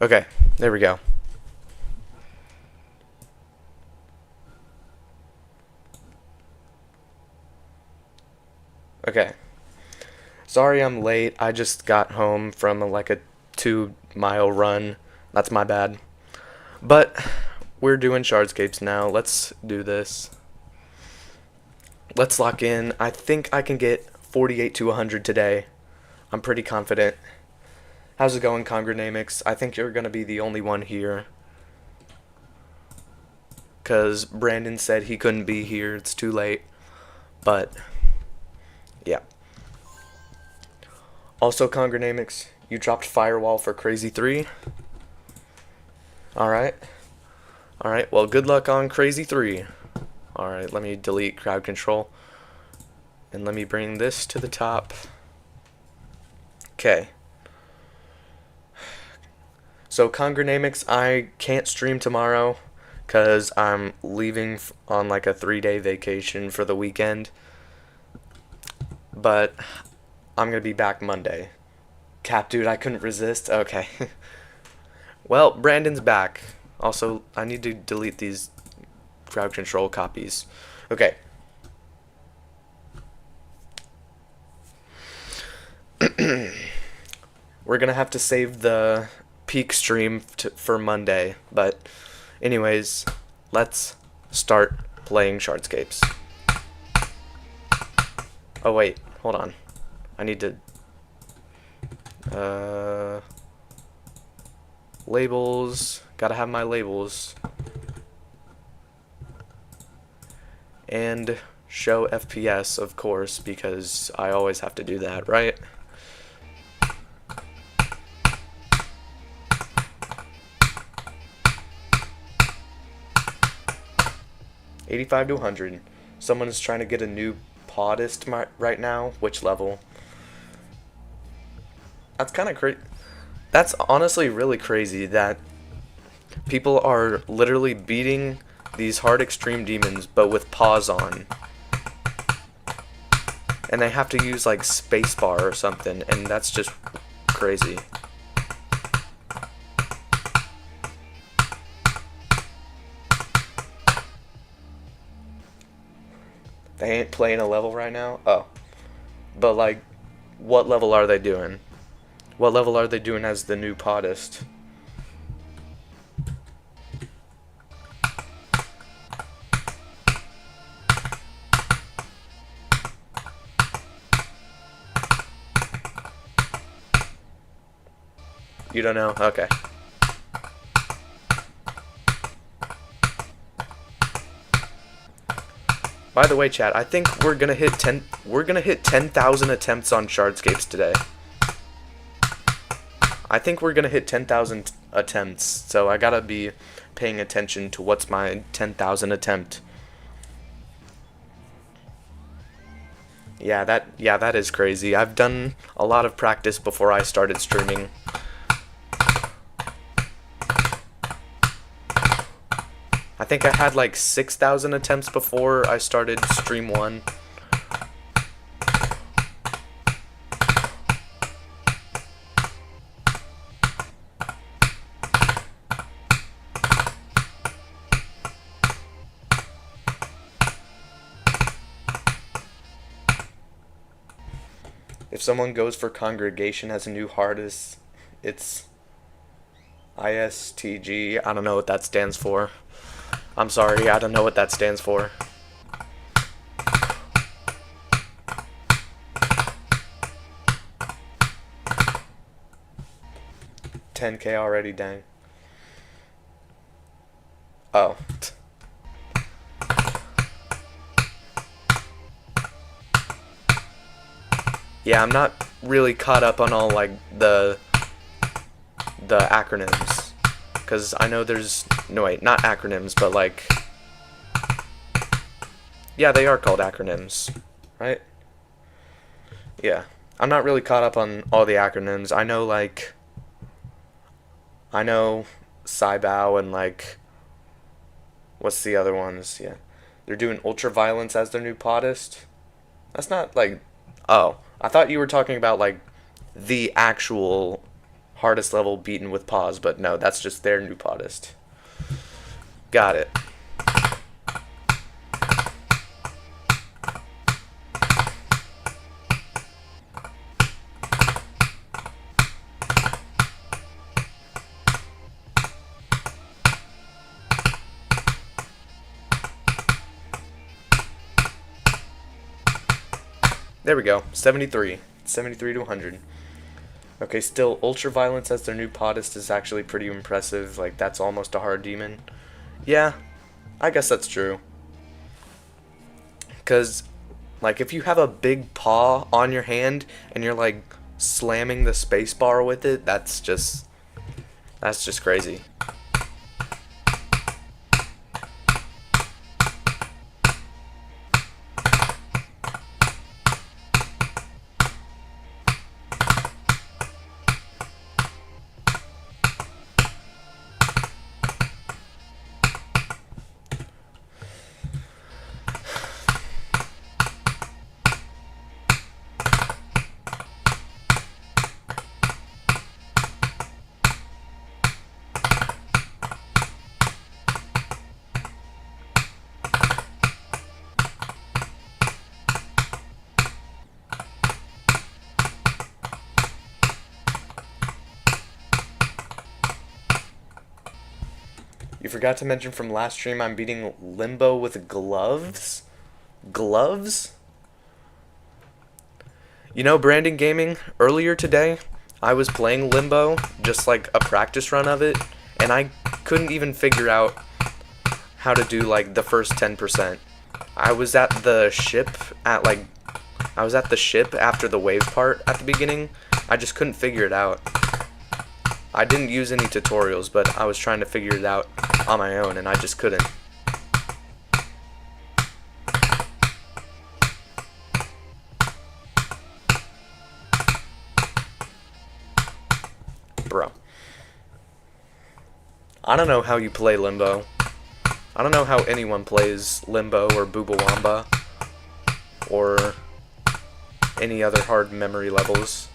Okay, there we go. Okay. Sorry I'm late. I just got home from like a 2 mile run. That's my bad. But we're doing Shardscapes now. Let's do this. Let's lock in. I think I can get 48 to 100 today. I'm pretty confident. How's it going, Congronamics? I think you're going to be the only one here. Because Brandon said he couldn't be here. It's too late. But, yeah. Also, Congronamics, you dropped Firewall for Crazy 3. Alright. Alright, well, good luck on Crazy 3. Alright, let me delete crowd control. And let me bring this to the top. Okay. So, Congronamics, I can't stream tomorrow because I'm leaving on like a 3-day vacation for the weekend. But I'm going to be back Monday. Cap, dude, I couldn't resist. Okay. Well, Brandon's back. Also, I need to delete these crowd control copies. Okay. We're going to have to save the peak stream for Monday. But anyways, let's start playing Shardscapes. Oh, wait. Hold on. I need to... labels. Gotta have my labels. And show FPS, of course, because I always have to do that, right? $85 to 100. Someone is trying to get a new podist right now. Which level? That's kind of crazy. That's honestly really crazy that people are literally beating these hard extreme demons, but with pause on. And they have to use like spacebar or something, and that's just crazy. They ain't playing a level right now? Oh. But like, what level are they doing? What level are they doing as the new podist? You don't know? Okay. By the way, chat, I think we're gonna hit 10,000 attempts on Shardscapes today. I think we're gonna hit 10,000 attempts, so I gotta be paying attention to what's my 10,000 attempt. Yeah, that is crazy. I've done a lot of practice before I started streaming. I think I had like 6,000 attempts before I started stream 1. If someone goes for congregation as a new hardest, it's ISTG. I don't know what that stands for. I'm sorry, I don't know what that stands for. $10K already, dang. Oh. Yeah, I'm not really caught up on all like the acronyms, because I know there's no, wait, not acronyms, but like, yeah, they are called acronyms, right? Yeah, I'm not really caught up on all the acronyms. I know like, I know Cybao and like, what's the other ones? Yeah, they're doing Ultraviolence as their new podist. That's not like, oh, I thought you were talking about like the actual hardest level beaten with pause, but no, that's just their new poddest. Got it. There we go, 73. 73 to 100. Okay, still, Ultraviolence as their new poddest is actually pretty impressive. Like, that's almost a hard demon. Yeah, I guess that's true. Because, like, if you have a big paw on your hand and you're, like, slamming the spacebar with it, that's just crazy. You forgot to mention from last stream I'm beating Limbo with gloves? Gloves? You know, Brandon Gaming, earlier today, I was playing Limbo, just like a practice run of it, and I couldn't even figure out how to do, like, the first 10%. I was at the ship after the wave part at the beginning. I just couldn't figure it out. I didn't use any tutorials, but I was trying to figure it out on my own, and I just couldn't. Bro. I don't know how you play Limbo. I don't know how anyone plays Limbo or Boobawamba or any other hard memory levels.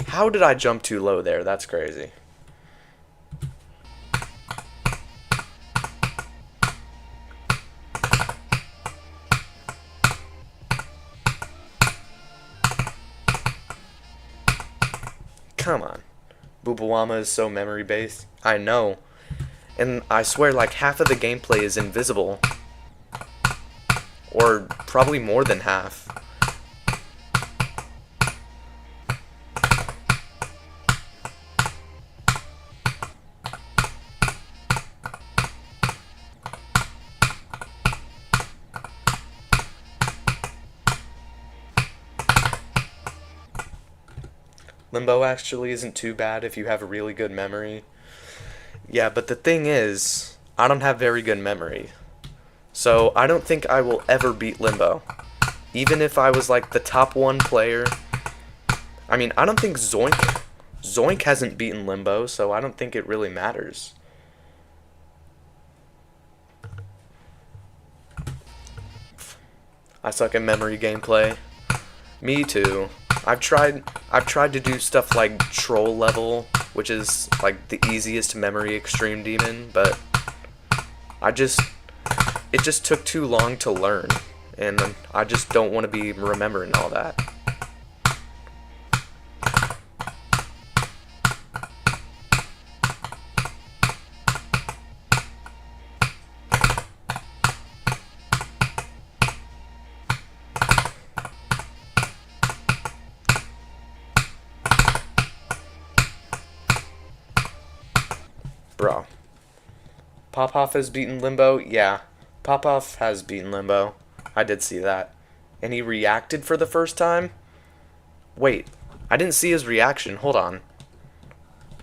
How did I jump too low there? That's crazy. Come on. Boobawama is so memory based. I know. And I swear like half of the gameplay is invisible. Or probably more than half. Limbo actually isn't too bad if you have a really good memory. Yeah, but the thing is, I don't have very good memory. So I don't think I will ever beat Limbo. Even if I was like the top 1 player. I mean, I don't think Zoink hasn't beaten Limbo, so I don't think it really matters. I suck at memory gameplay. Me too. I've tried to do stuff like Troll level, which is like the easiest memory extreme demon, but it just took too long to learn, and I just don't want to be remembering all that. Bro. Popoff has beaten Limbo? Yeah. Popoff has beaten Limbo. I did see that. And he reacted for the first time? Wait. I didn't see his reaction. Hold on.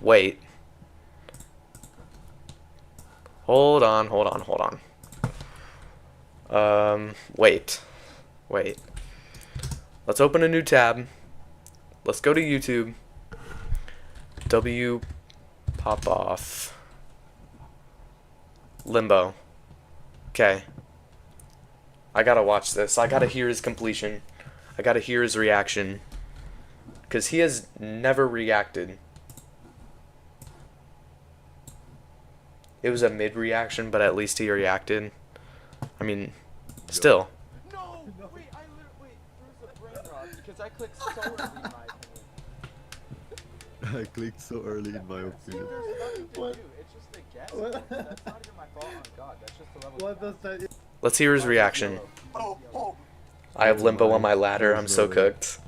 Wait. Hold on. Wait. Let's open a new tab. Let's go to YouTube. Popoff. Limbo. Okay. I gotta watch this. I gotta hear his completion. I gotta hear his reaction. Because he has never reacted. It was a mid-reaction, but at least he reacted. I mean, still. No! Wait, there's a brain rot because I clicked so early in my opinion. I clicked so early in my opinion. There's nothing to do. It's just a guess. That's not even my fault on God. That's just the level. What does that? Let's hear his reaction. Oh. I have limbo on my ladder. I'm so cooked.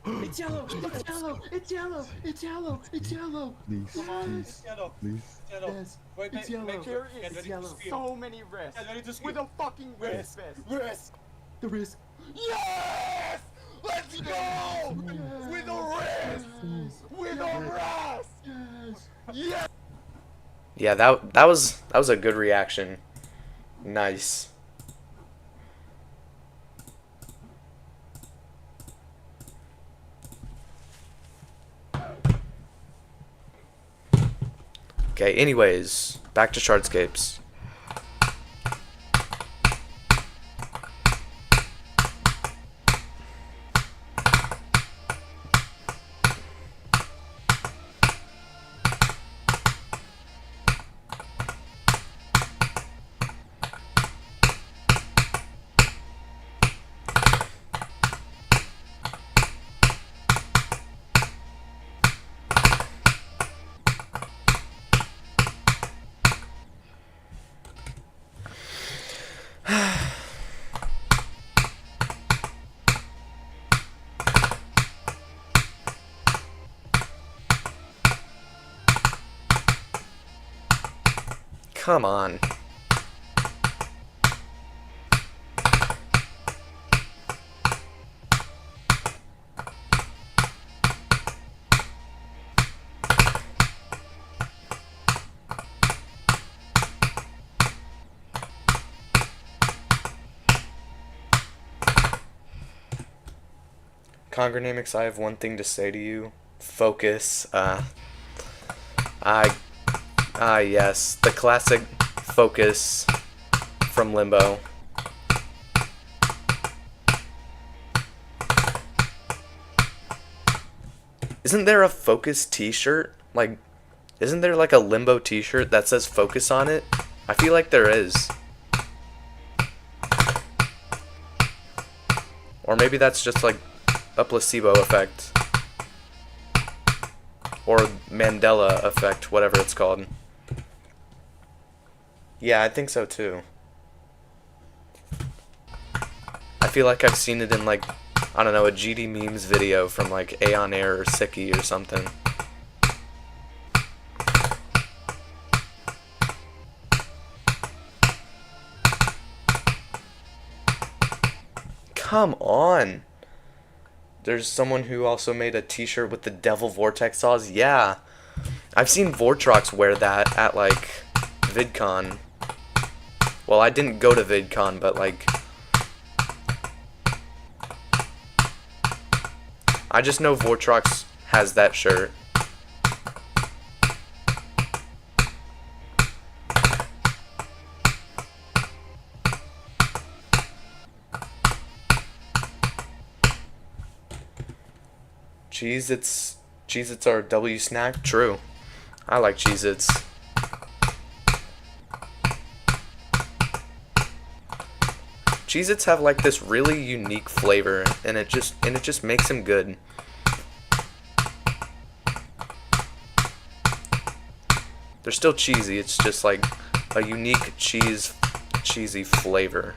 It's yellow! It's yellow! It's yellow! It's yellow! It's yellow! Please, Come on, please, it's yellow. please. It's yellow. Yes, Wait, it's yellow. There It's is yellow. so many risks. With a fucking risk. Risk. The risk. Yes! Let's go! With a risk! With a risk! Yes! Yes! Yeah, that was a good reaction. Nice. Okay, anyways, back to Shardscapes. Come on. Congronamics, I have one thing to say to you. Focus. Yes, the classic focus from Limbo. Isn't there a Focus t-shirt? Like, isn't there like a Limbo t-shirt that says Focus on it? I feel like there is. Or maybe that's just like a placebo effect. Or Mandela effect, whatever it's called. Yeah, I think so too. I feel like I've seen it in like, I don't know, a GD Memes video from like Aeon Air or Sicky or something. Come on! There's someone who also made a t-shirt with the Devil Vortex saws. Yeah. I've seen Vortrox wear that at like VidCon. Well, I didn't go to VidCon, but like I just know Vortrox has that shirt. Cheez-Its are a W snack? True. I like Cheez-Its. Cheez-Its have like this really unique flavor and it just makes them good. They're still cheesy, it's just like a unique cheesy flavor.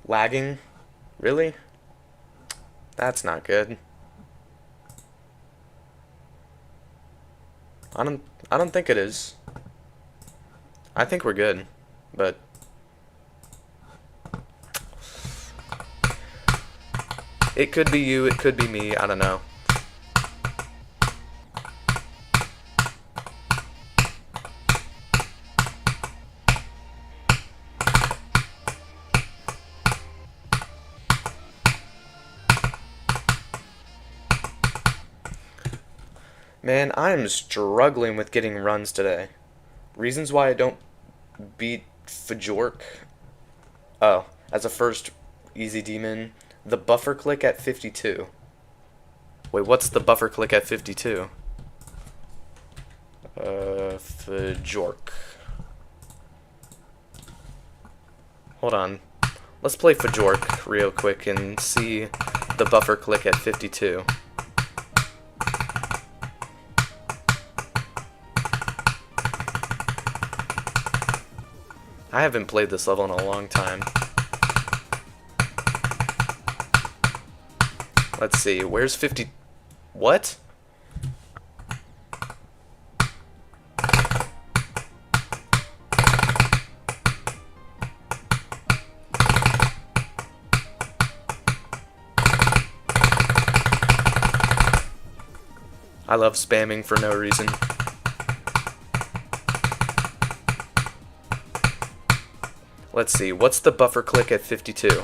Lagging? Really? That's not good. I don't think it is. I think we're good, but it could be you, it could be me, I don't know. Man, I am struggling with getting runs today. Reasons why I don't beat Fjork. Oh, as a first easy demon, the buffer click at 52. Wait, what's the buffer click at 52? Fjork. Hold on. Let's play Fjork real quick and see the buffer click at 52. I haven't played this level in a long time. Let's see, where's 50... What? I love spamming for no reason. Let's see, what's the buffer click at 52?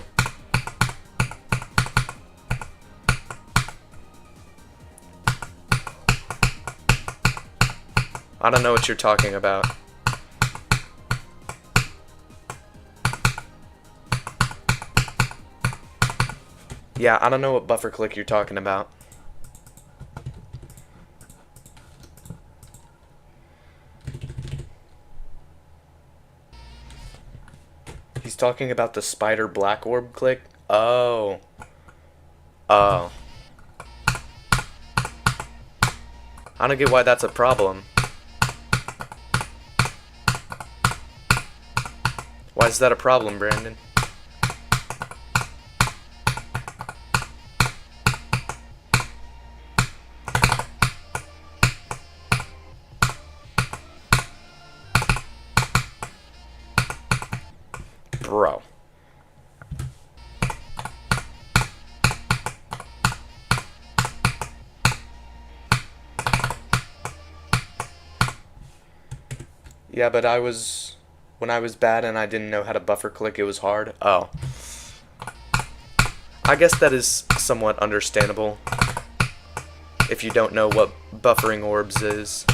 I don't know what you're talking about. Yeah, I don't know what buffer click you're talking about. He's talking about the spider black orb click? Oh. Oh. I don't get why that's a problem. Why is that a problem, Brandon? Bro. Yeah, but when I was bad and I didn't know how to buffer click, it was hard. Oh. I guess that is somewhat understandable if you don't know what buffering orbs is.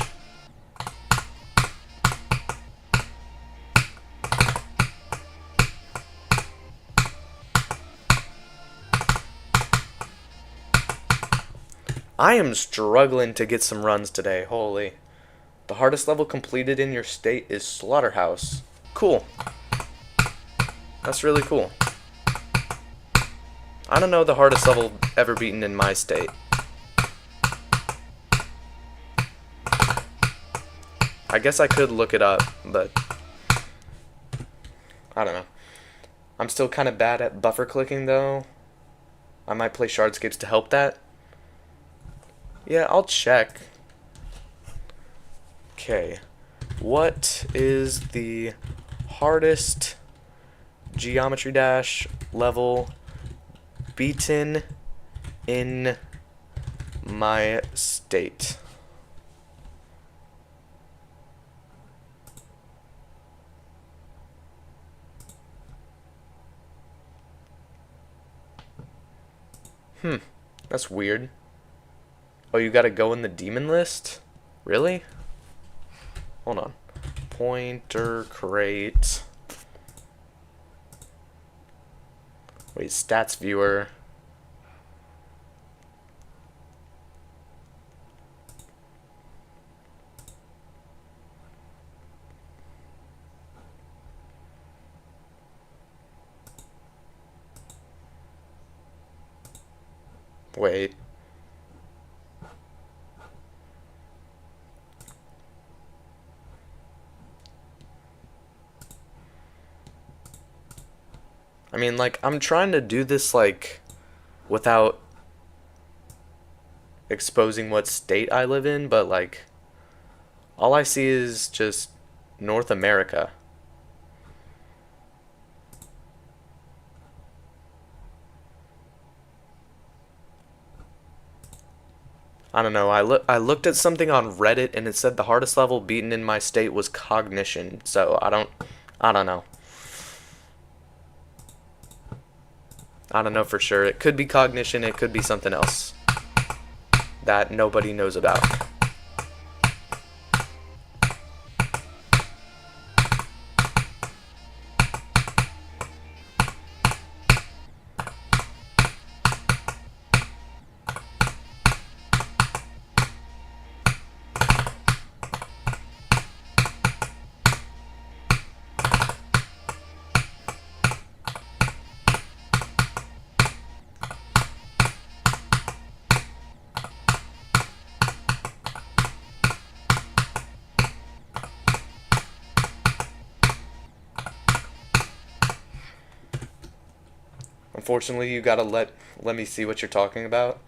I am struggling to get some runs today, holy. The hardest level completed in your state is Slaughterhouse. Cool. That's really cool. I don't know the hardest level ever beaten in my state. I guess I could look it up, but I don't know. I'm still kind of bad at buffer clicking though. I might play Shardscapes to help that. Yeah, I'll check. Okay. What is the hardest Geometry Dash level beaten in my state? That's weird. Oh, you gotta go in the demon list? Really? Hold on. Pointer crate. Wait, stats viewer. Wait. I mean, like, I'm trying to do this, like, without exposing what state I live in, but, like, all I see is just North America. I don't know, I looked at something on Reddit and it said the hardest level beaten in my state was cognition, so I don't know. I don't know for sure. It could be cognition, it could be something else that nobody knows about. unfortunately, you gotta let me see what you're talking about.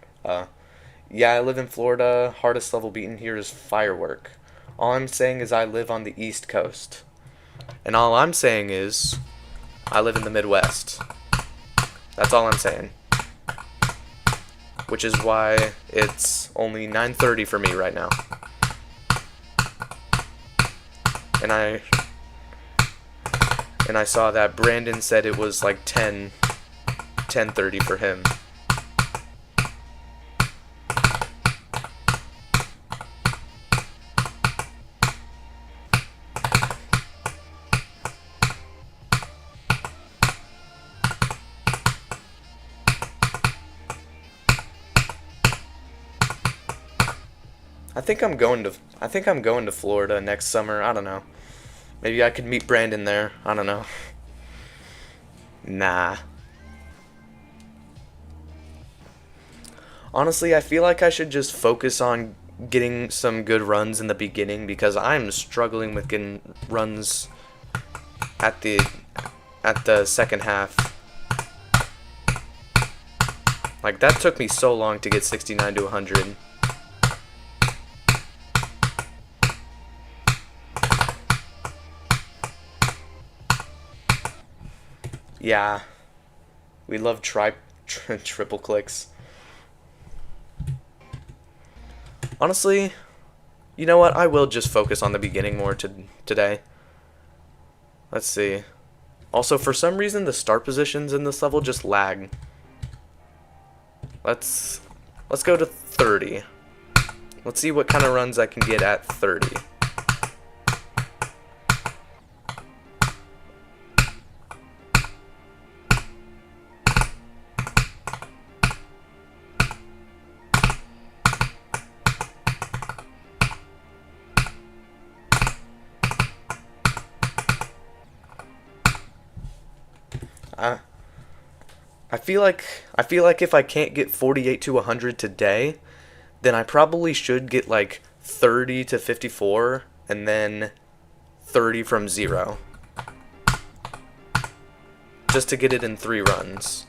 Yeah, I live in Florida. Hardest level beaten here is firework. All I'm saying is I live on the East Coast. And all I'm saying is I live in the Midwest. That's all I'm saying. Which is why it's only 9:30 for me right now. And I saw that Brandon said it was like 10:30 for him. I think I'm going to Florida next summer. I don't know. Maybe I could meet Brandon there. I don't know. Nah. Honestly, I feel like I should just focus on getting some good runs in the beginning because I'm struggling with getting runs at the second half. Like that took me so long to get 69 to 100. Yeah, we love triple clicks. Honestly, you know what? I will just focus on the beginning more today. Let's see. Also, for some reason, the start positions in this level just lag. Let's go to 30. Let's see what kind of runs I can get at 30. I feel like if I can't get 48 to 100 today, then I probably should get like 30 to 54 and then 30 from 0. Just to get it in 3 runs.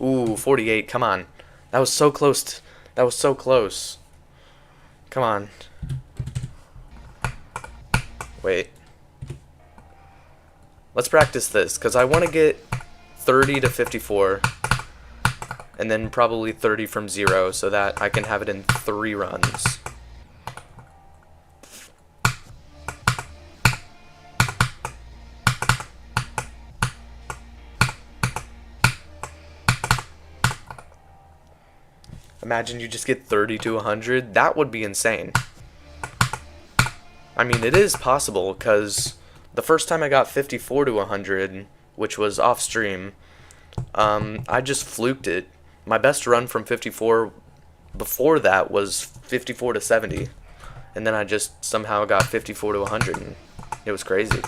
Ooh, 48, come on. That was so close. That was so close. Come on. Wait. Let's practice this, because I want to get 30 to 54. And then probably 30 from 0, so that I can have it in 3 runs. Imagine you just get 30 to 100. That would be insane. I mean, it is possible, because the first time I got 54 to 100, which was off stream, I just fluked it. My best run from 54 before that was 54 to 70. And then I just somehow got 54 to 100, and it was crazy.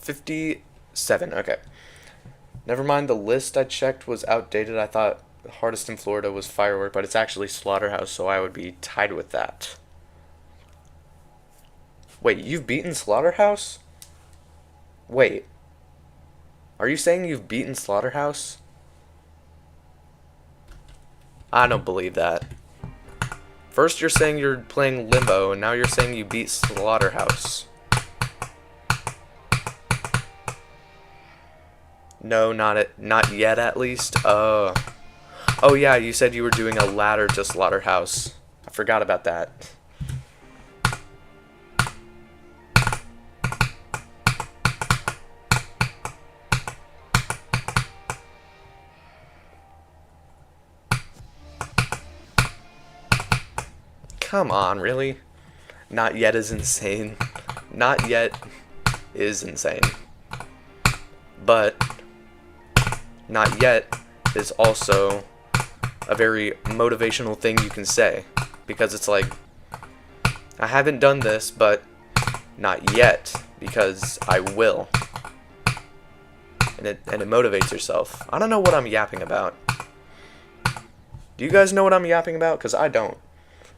$57, okay. Never mind, the list I checked was outdated. I thought the hardest in Florida was firework, but it's actually slaughterhouse, so I would be tied with that. Wait, you've beaten slaughterhouse? Wait. Are you saying you've beaten slaughterhouse? I don't believe that. First you're saying you're playing Limbo, and now you're saying you beat Slaughterhouse. No, not yet at least. Oh yeah, you said you were doing a ladder to Slaughterhouse. I forgot about that. Come on, really? Not yet is insane. Not yet is insane. But not yet is also a very motivational thing you can say. Because it's like, I haven't done this, but not yet, because I will. And it motivates yourself. I don't know what I'm yapping about. Do you guys know what I'm yapping about? Because I don't.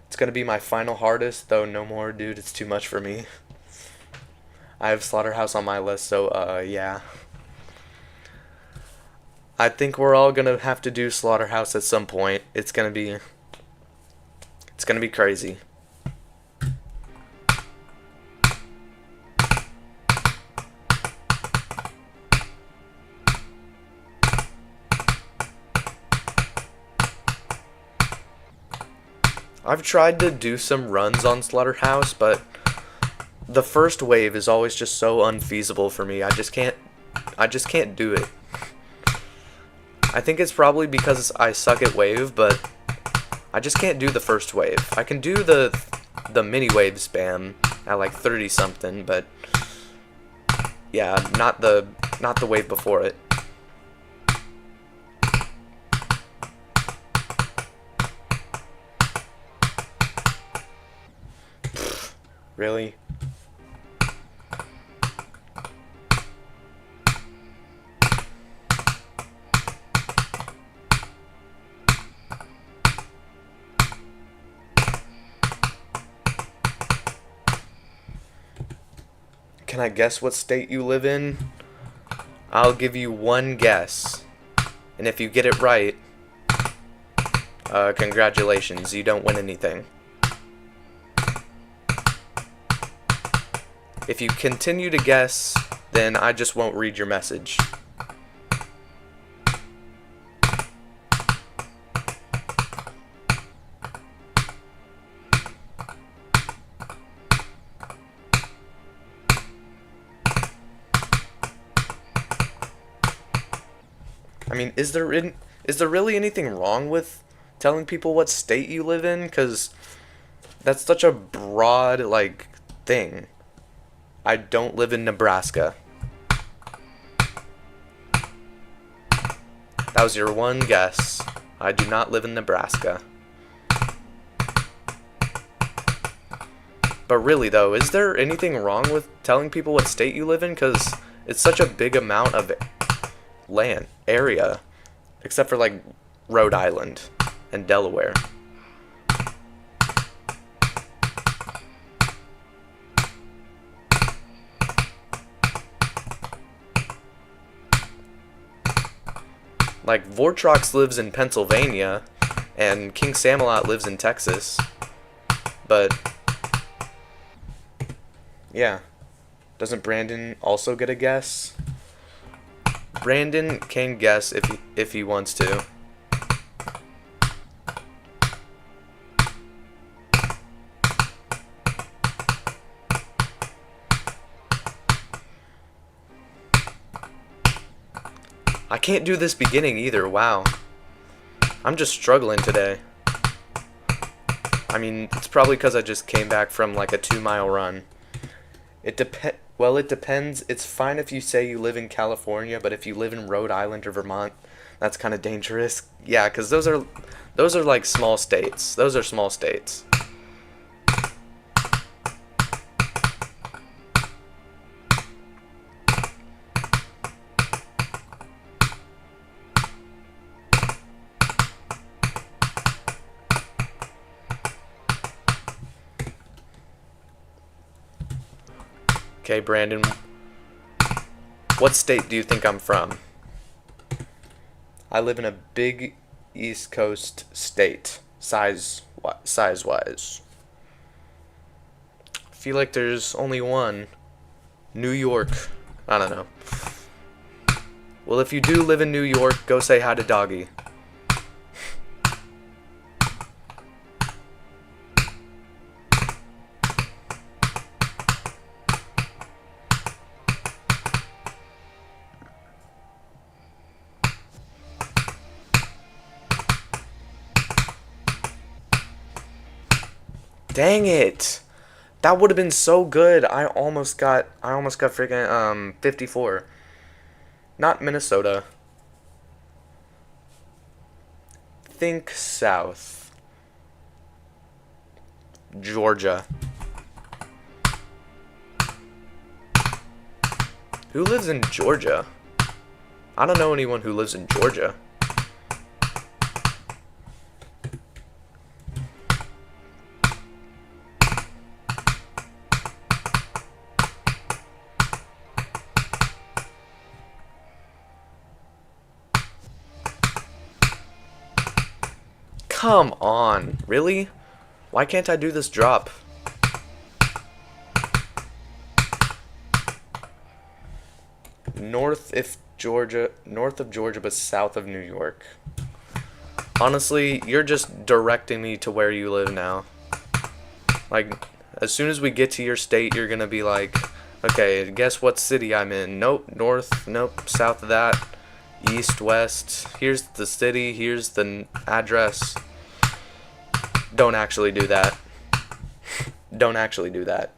It's going to be my final hardest, though no more, dude. It's too much for me. I have Slaughterhouse on my list, so, yeah. I think we're all going to have to do Slaughterhouse at some point. It's going to be crazy. I've tried to do some runs on Slaughterhouse, but the first wave is always just so unfeasible for me. I just can't do it. I think it's probably because I suck at wave, but I just can't do the first wave. I can do the mini wave spam at like 30 something, but yeah, not the wave before it. Really? Can I guess what state you live in? I'll give you one guess. And if you get it right, congratulations, you don't win anything. If you continue to guess, then I just won't read your message. I mean, is there really anything wrong with telling people what state you live in? 'Cause that's such a broad, like, thing. I don't live in Nebraska. That was your one guess. I do not live in Nebraska. But really though, is there anything wrong with telling people what state you live in? Because it's such a big amount of land, area. Except for like Rhode Island and Delaware. Like, Vortrox lives in Pennsylvania, and King Samalot lives in Texas. But, yeah. Doesn't Brandon also get a guess? Brandon can guess if he wants to. I can't do this beginning either, wow. I'm just struggling today. I mean, it's probably because I just came back from like a 2-mile run. Well, it depends. It's fine if you say you live in California, but if you live in Rhode Island or Vermont, that's kind of dangerous. Yeah, because those are like small states. Those are small states. Okay, Brandon, what state do you think I'm from? I live in a big East Coast state, size-wise? I feel like there's only one. New York. I don't know. Well, if you do live in New York, go say hi to Doggy. Dang it! That would have been so good. I almost got freaking 54. Not Minnesota. Think south. Georgia. Who lives in Georgia? I don't know anyone who lives in Georgia. Come on, really? Why can't I do this drop? North of Georgia, but south of New York. Honestly, you're just directing me to where you live now. Like, as soon as we get to your state, you're gonna be like, okay, guess what city I'm in? Nope, north, nope, south of that, east, west. Here's the city, here's the address. Don't actually do that. Don't actually do that.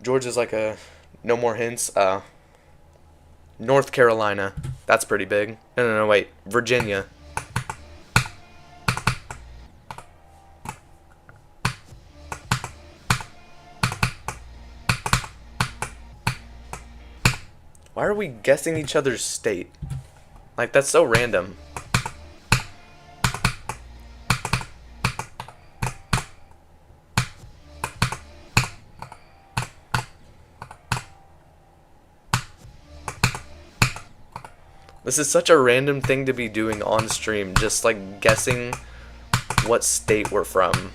Georgia's like a, no more hints, North Carolina. That's pretty big. No, wait. Virginia. Why are we guessing each other's state? Like, that's so random. This is such a random thing to be doing on stream, just like guessing what state we're from.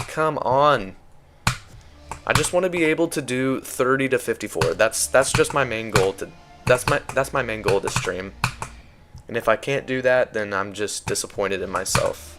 Come on. I just want to be able to do 30 to 54. That's just my main goal to that's my main goal to stream. And if I can't do that, then I'm just disappointed in myself.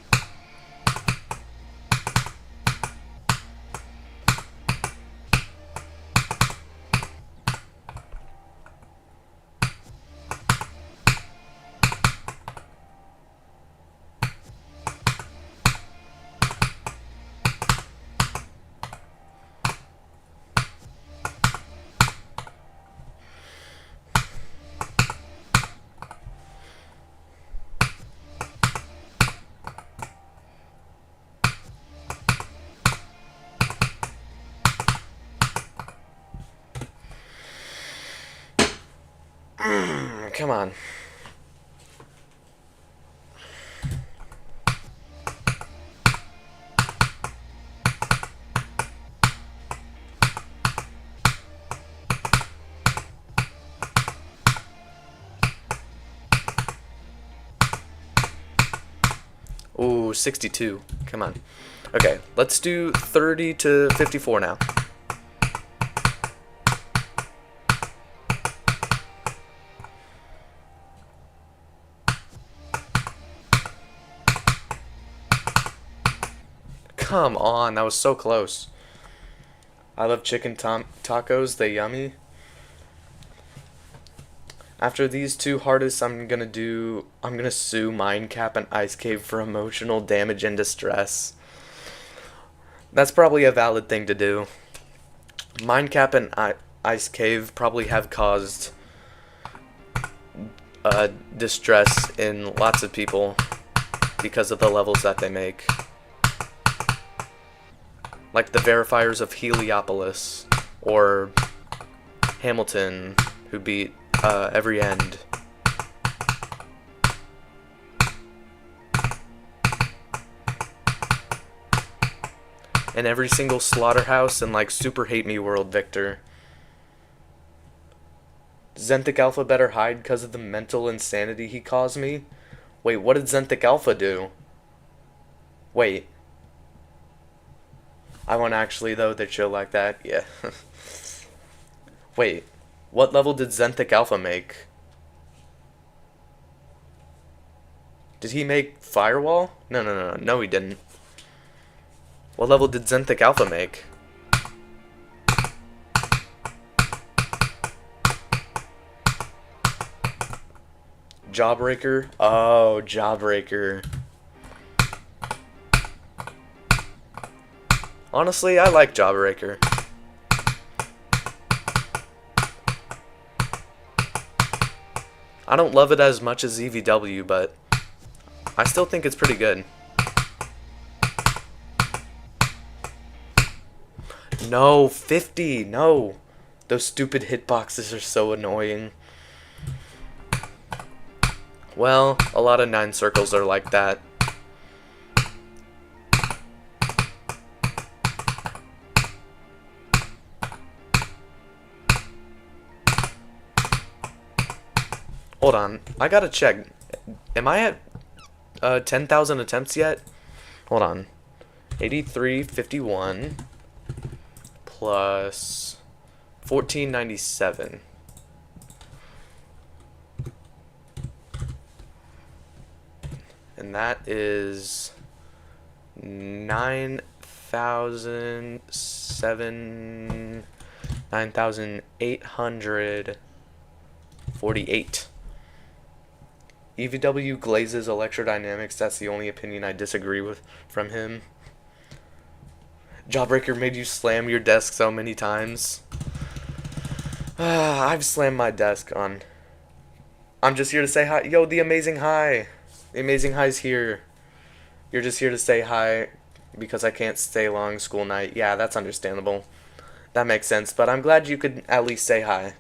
Come on. Ooh, 62. Come on. Okay, let's do 30 to 54 now. Come on, that was so close. I love chicken tacos, they yummy. After these two hardest, I'm gonna sue Mindcap and Ice Cave for emotional damage and distress. That's probably a valid thing to do. Mindcap and Ice Cave probably have caused distress in lots of people because of the levels that they make. Like the verifiers of Heliopolis or Hamilton, who beat every end. in every single slaughterhouse and like super hate me world, Victor. Xanthic Alpha better hide because of the mental insanity he caused me? Wait, what did Xanthic Alpha do? Wait. I want actually, though, that chill like that. Yeah. Wait. What level did Xanthic Alpha make? Did he make Firewall? No, he didn't. What level did Xanthic Alpha make? Jawbreaker? Oh, Jawbreaker. Honestly, I like Jawbreaker. I don't love it as much as EVW, but I still think it's pretty good. No, 50, no. Those stupid hitboxes are so annoying. Well, a lot of 9 circles are like that. Hold on, I gotta check. Am I at 10,000 attempts yet? Hold on. 8351 plus 1497. And that is 9,848. EVW glazes electrodynamics. That's the only opinion I disagree with from him. Jawbreaker made you slam your desk so many times. I've slammed my desk on. I'm just here to say hi. Yo, the Amazing High. The Amazing High's here. You're just here to say hi because I can't stay long school night. Yeah, that's understandable. That makes sense, but I'm glad you could at least say hi.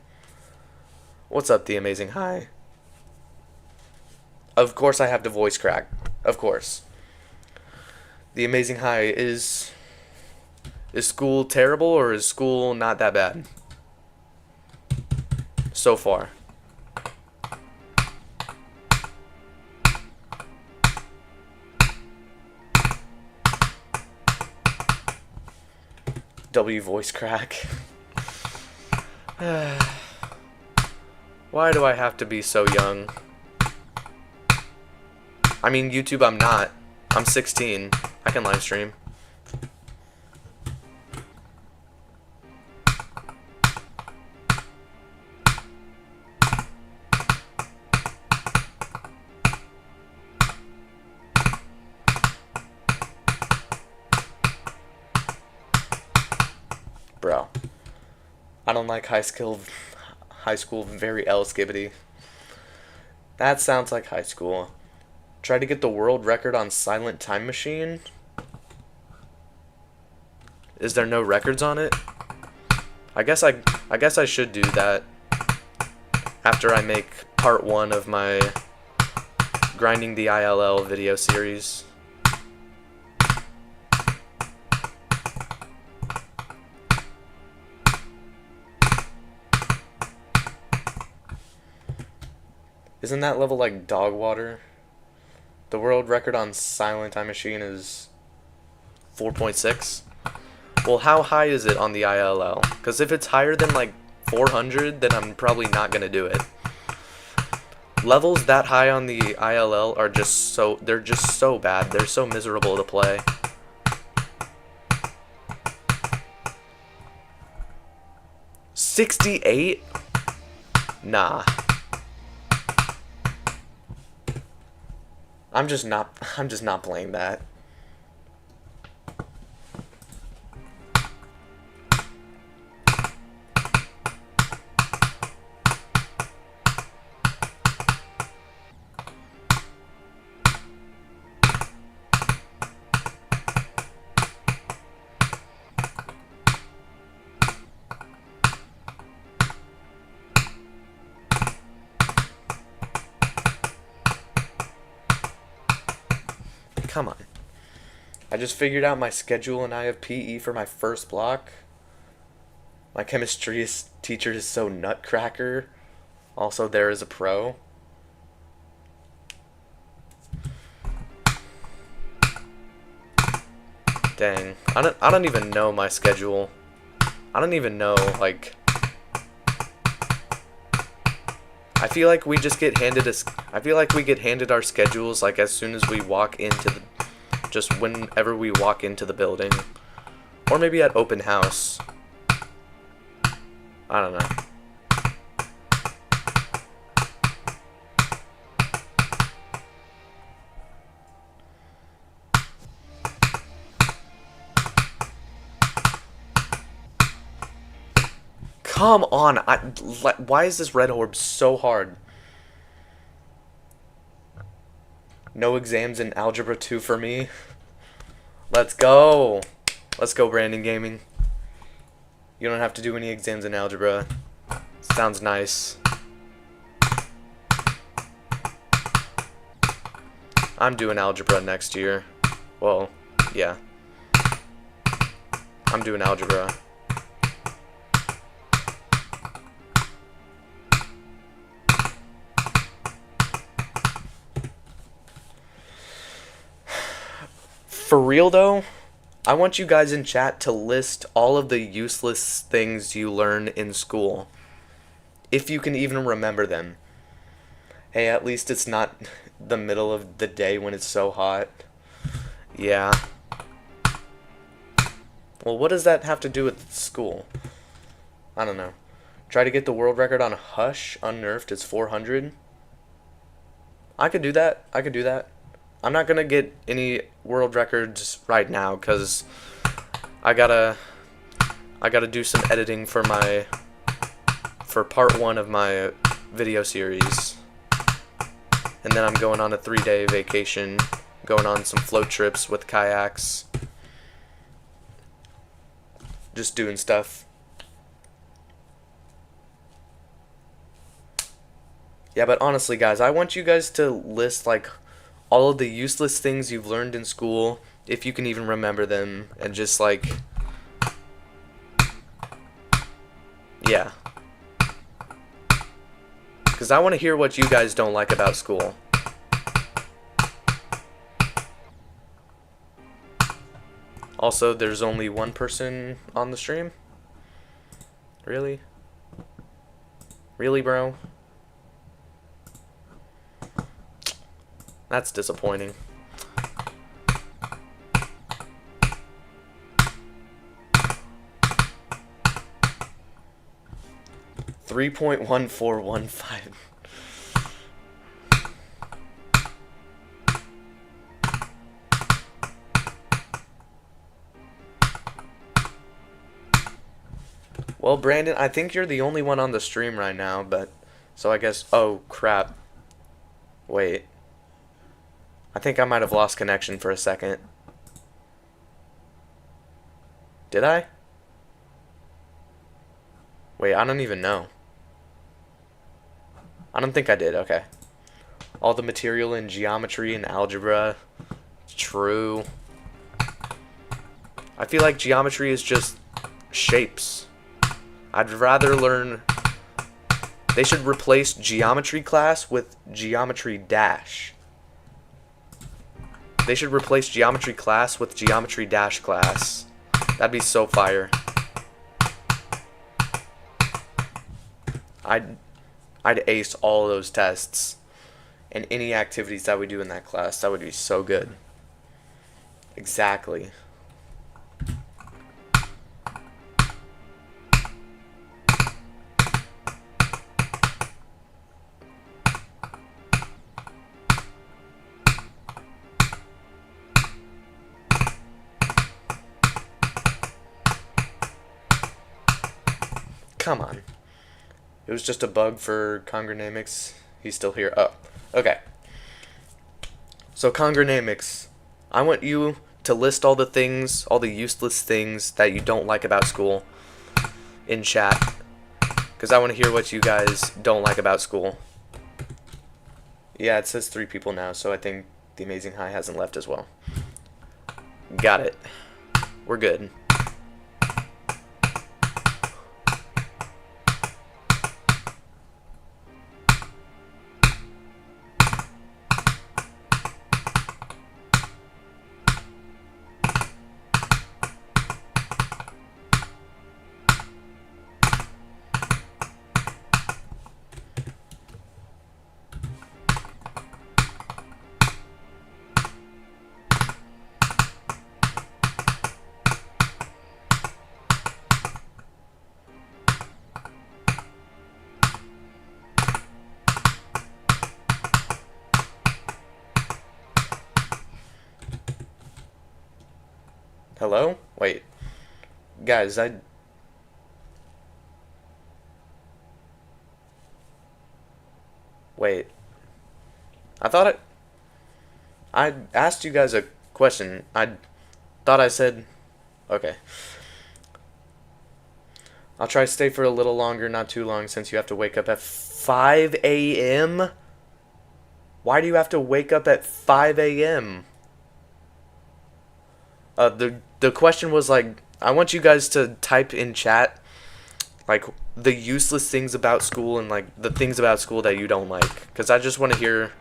What's up, the Amazing High? Of course I have to voice crack. Of course. The Amazing High, is school terrible or is school not that bad? So far. W voice crack. Why do I have to be so young? I mean, YouTube, I'm not. I'm 16. I can live stream. Bro, I don't like high school very L skibbity. That sounds like high school. Try to get the world record on Silent Time Machine. Is there no records on it? I guess I should do that after I make part 1 of my grinding the ILL video series. Isn't that level like dog water? The world record on Silent Time Machine is 4.6. Well, how high is it on the ILL? Because if it's higher than like 400, then I'm probably not going to do it. Levels that high on the ILL are just so, they're just so bad. They're so miserable to play. $68? Nah. I'm just not playing that. Come on. I just figured out my schedule and I have PE for my first block. My teacher is so nutcracker. Also, there is a pro. Dang, I don't even know my schedule. I don't even know, like, I feel like we just get handed our schedules like as soon as we walk into the, just whenever we walk into the building, or maybe at open house. I don't know. Come on, why is this red orb so hard? No exams in Algebra 2 for me. Let's go. Let's go, Brandon Gaming. You don't have to do any exams in Algebra. Sounds nice. I'm doing Algebra next year. Well, yeah. I'm doing Algebra. For real though, I want you guys in chat to list all of the useless things you learn in school. If you can even remember them. Hey, at least it's not the middle of the day when it's so hot. Yeah. Well, what does that have to do with school? I don't know. Try to get the world record on Hush, unnerfed, it's 400. I could do that. I could do that. I'm not gonna get any world records right now because I gotta do some editing for part 1 of my video series, and then I'm going on a 3-day vacation, going on some float trips with kayaks, just doing stuff. Yeah, but honestly, guys, I want you guys to list like all of the useless things you've learned in school, if you can even remember them, and just like, yeah. Because I want to hear what you guys don't like about school. Also, there's only one person on the stream? Really? Really, bro? That's disappointing. $3.1415. Well, Brandon, I think you're the only one on the stream right now, but so I guess, oh crap. Wait. I think I might have lost connection for a second. Did I? Wait, I don't even know. I don't think I did, okay. All the material in geometry and algebra. True. I feel like geometry is just shapes. I'd rather learn... They should replace geometry class with geometry dash. They should replace geometry class with geometry dash class. That'd be so fire. I'd ace all those tests and any activities that we do in that class. That would be so good. Exactly. Come on. It was just a bug for Congronamics. He's still here. Oh, okay. So Congronamics, I want you to list all the things, all the useless things that you don't like about school in chat. Because I want to hear what you guys don't like about school. Yeah, it says 3 people now, so I think the Amazing High hasn't left as well. Got it. We're good. Hello? Wait. Guys, Wait. I asked you guys a question. I thought I said... Okay. I'll try to stay for a little longer, not too long, since you have to wake up at 5 a.m.? Why do you have to wake up at 5 a.m.? The question was like, I want you guys to type in chat, like, the useless things about school and, like, the things about school that you don't like. Because I just want to hear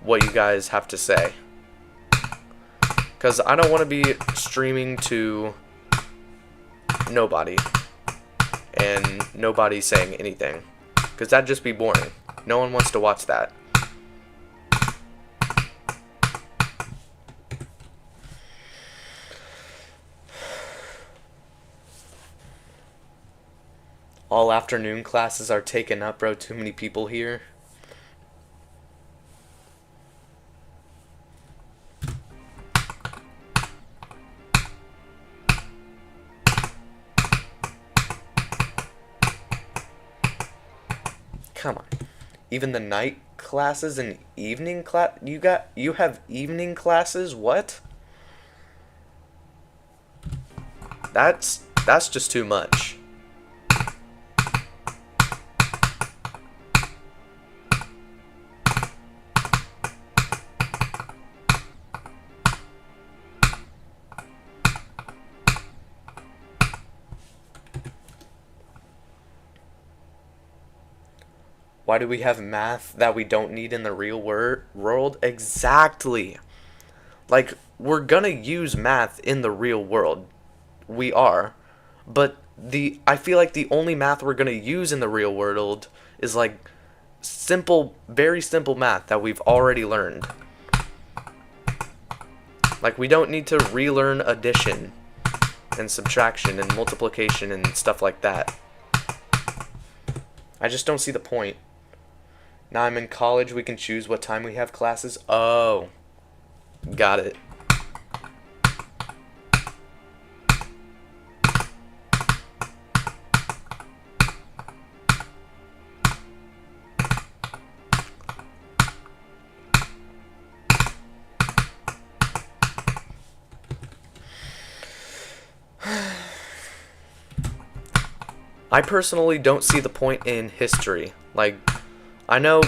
what you guys have to say. Because I don't want to be streaming to nobody. And nobody saying anything. Because that'd just be boring. No one wants to watch that. All afternoon classes are taken up, bro. Too many people here. Come on. Even the night classes and evening class, you have evening classes? What? That's just too much. Why do we have math that we don't need in the real world? Exactly. Like, we're gonna use math in the real world. We are. But I feel like the only math we're gonna use in the real world is like simple, very simple math that we've already learned. Like, we don't need to relearn addition and subtraction and multiplication and stuff like that. I just don't see the point. Now I'm in college, we can choose what time we have classes. Oh, got it. I personally don't see the point in history. Like, I know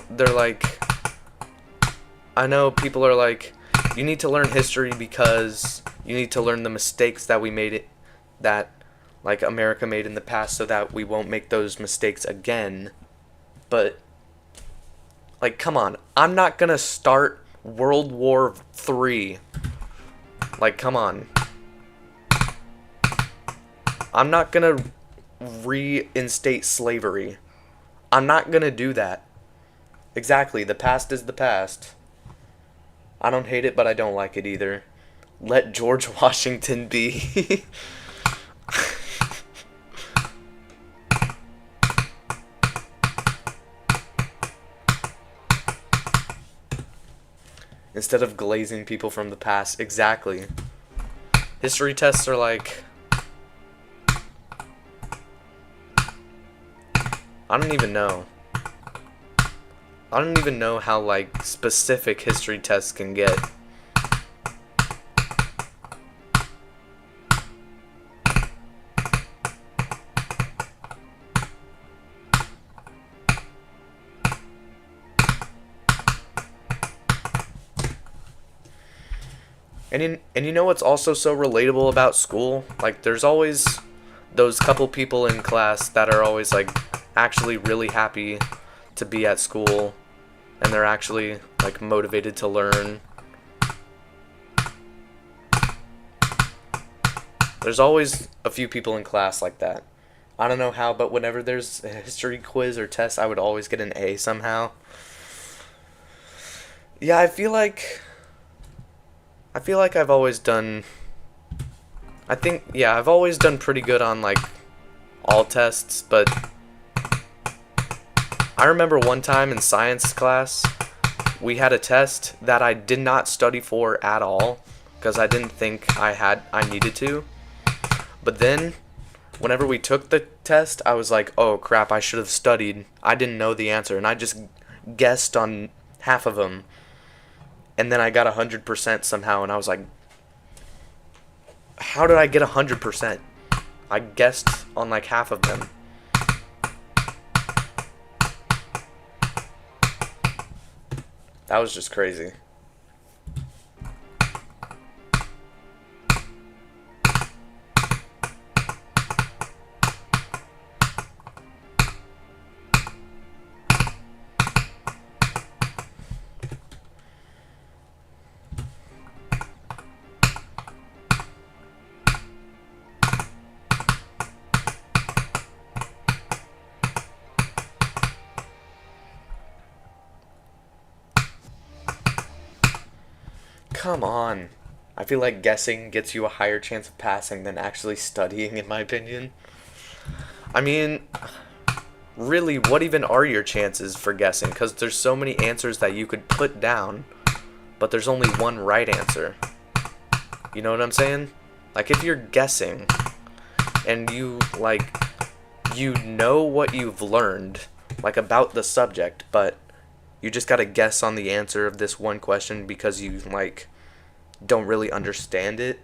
they're like, I know people are like, you need to learn history because you need to learn the mistakes that we made that like America made in the past so that we won't make those mistakes again. But like, come on, I'm not gonna start World War III. Like, come on. I'm not gonna reinstate slavery. I'm not gonna do that. Exactly, the past is the past. I don't hate it, but I don't like it either. Let George Washington be. Instead of glazing people from the past. Exactly. History tests are like... I don't even know. I don't even know how, like, specific history tests can get. And you know what's also so relatable about school? Like, there's always those couple people in class that are always like actually really happy to be at school, and they're actually like motivated to learn. There's always a few people in class like that. I don't know how, but whenever there's a history quiz or test, I would always get an A somehow. Yeah, I feel like I've always done I've always done pretty good on like all tests, but I remember one time in science class, we had a test that I did not study for at all because I didn't think I needed to. But then whenever we took the test, I was like, "Oh crap, I should have studied. I didn't know the answer and I just guessed on half of them." And then I got 100% somehow, and I was like, how did I get 100%? I guessed on like half of them. That was just crazy. Come on. I feel like guessing gets you a higher chance of passing than actually studying, in my opinion. I mean, really, what even are your chances for guessing? Because there's so many answers that you could put down, but there's only one right answer. You know what I'm saying? Like, if you're guessing, and you know what you've learned, like, about the subject, but you just gotta guess on the answer of this one question because you, like, don't really understand it.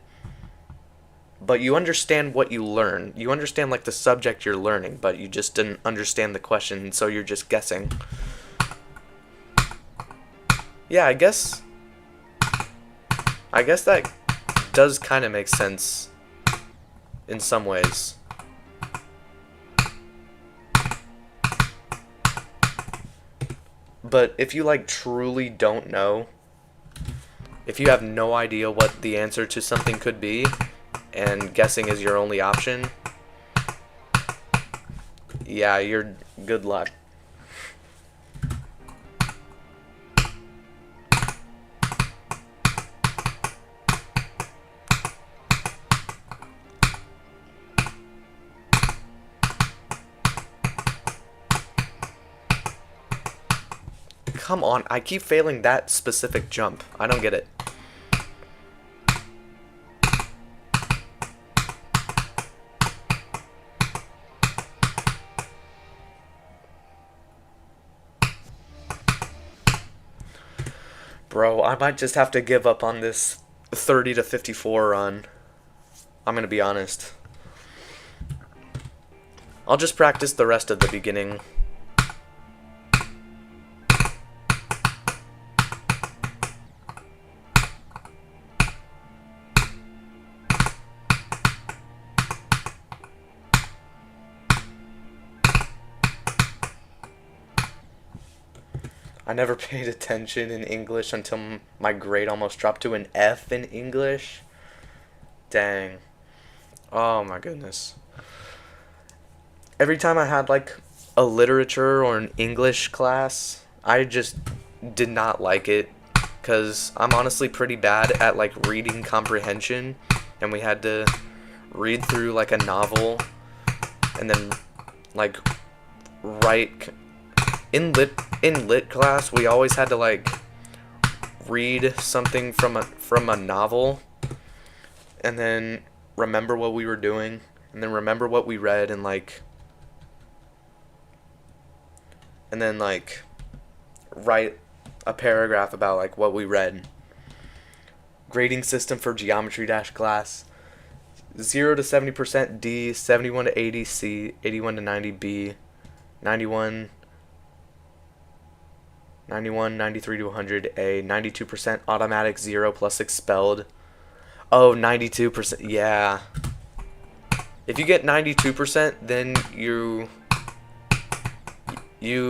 But you understand what you learn. You understand, like, the subject you're learning, but you just didn't understand the question, so you're just guessing. Yeah, I guess that does kind of make sense in some ways. But if you, like, truly don't know, if you have no idea what the answer to something could be, and guessing is your only option, yeah, you're good luck. Come on, I keep failing that specific jump. I don't get it. Bro, I might just have to give up on this 30 to 54 run. I'm gonna be honest. I'll just practice the rest of the beginning. I never paid attention in English until my grade almost dropped to an F in English. Dang. Oh my goodness. Every time I had like a literature or an English class, I just did not like it because I'm honestly pretty bad at like reading comprehension, and we had to read through like a novel and then like write in lit class. We always had to like read something from a novel and then remember what we were doing and then remember what we read and then like write a paragraph about like what we read. Grading system for geometry dash class: 0 to 70% D, 71 to 80 C, 81 to 90 B, 91, 93 to 100 A, 92% automatic 0 plus expelled, Oh, 92%. Yeah. If you get 92%, then you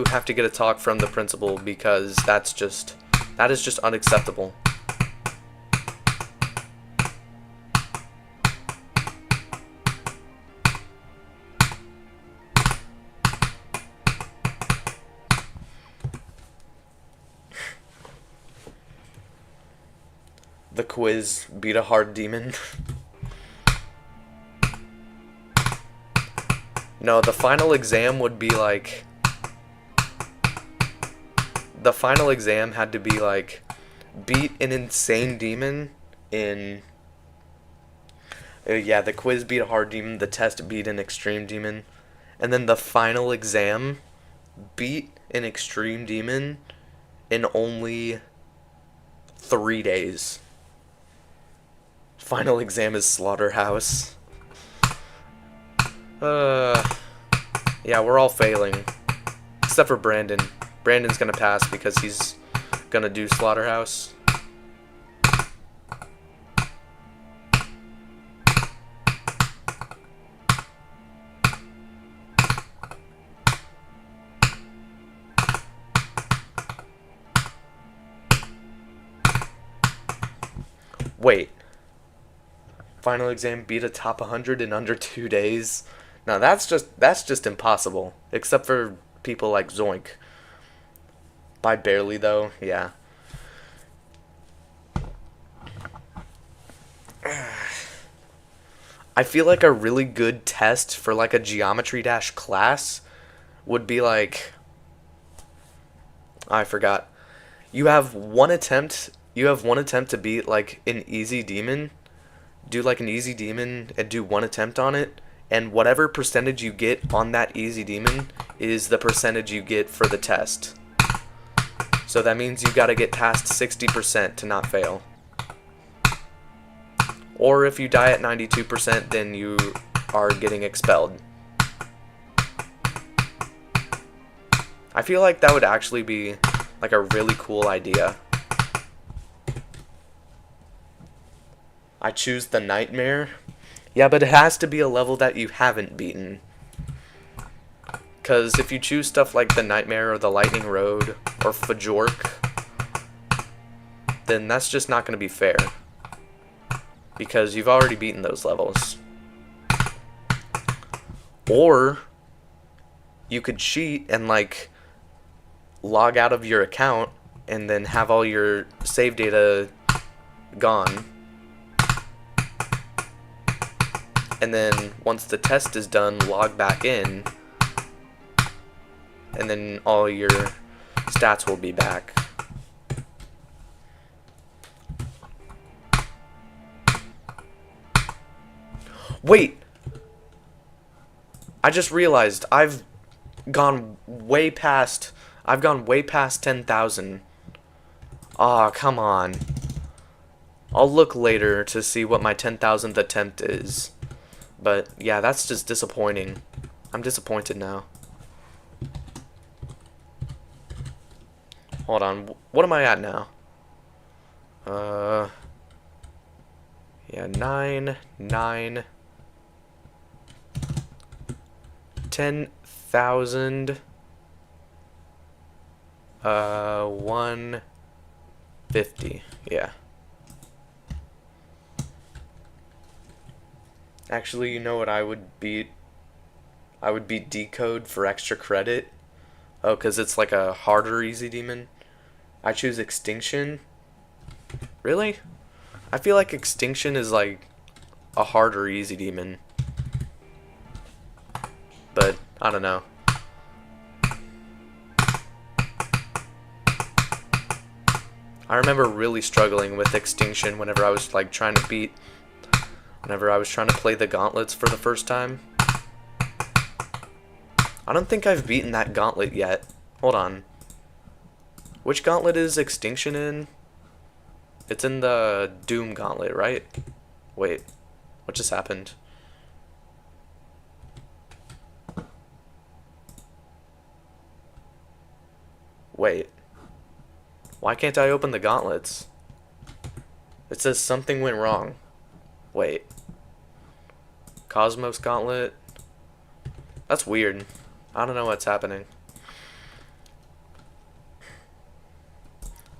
have to get a talk from the principal, because that is just unacceptable. The quiz beat a hard demon. No, the final exam would be like... The final exam had to be like, beat an insane demon in... yeah, the quiz beat a hard demon, the test beat an extreme demon. And then the final exam beat an extreme demon in only 3 days. Final exam is Slaughterhouse. Yeah, we're all failing. Except for Brandon. Brandon's gonna pass because he's gonna do Slaughterhouse. Wait. Final exam beat a top 100 in under 2 days? No, that's just impossible. Except for people like Zoink. By barely, though, yeah. I feel like a really good test for like a geometry dash class would be like... I forgot. You have one attempt to beat like an easy demon. Do like an easy demon and do one attempt on it, and whatever percentage you get on that easy demon is the percentage you get for the test. So that means you gotta get past 60% to not fail. Or if you die at 92%, then you are getting expelled. I feel like that would actually be like a really cool idea. I choose the Nightmare. Yeah, but it has to be a level that you haven't beaten. Because if you choose stuff like the Nightmare or the Lightning Road or Fajork, then that's just not going to be fair. Because you've already beaten those levels. Or you could cheat and like log out of your account and then have all your save data gone. And then once the test is done, log back in, and then all your stats will be back. Wait! I just realized I've gone way past 10,000. Aw, come on. I'll look later to see what my 10,000th attempt is. But, yeah, that's just disappointing. I'm disappointed now. Hold on. What am I at now? Yeah, 9, 10,000. 150. Yeah. Actually, you know what I would beat? I would beat Decode for extra credit. Oh, because it's like a harder easy demon. I choose Extinction. Really? I feel like Extinction is like a harder easy demon. But, I don't know. I remember really struggling with Extinction whenever I was like trying to play the gauntlets for the first time. I don't think I've beaten that gauntlet yet. Hold on. Which gauntlet is Extinction in? It's in the Doom gauntlet, right? Wait. What just happened? Wait. Why can't I open the gauntlets? It says something went wrong. Wait. Cosmos Gauntlet? That's weird. I don't know what's happening.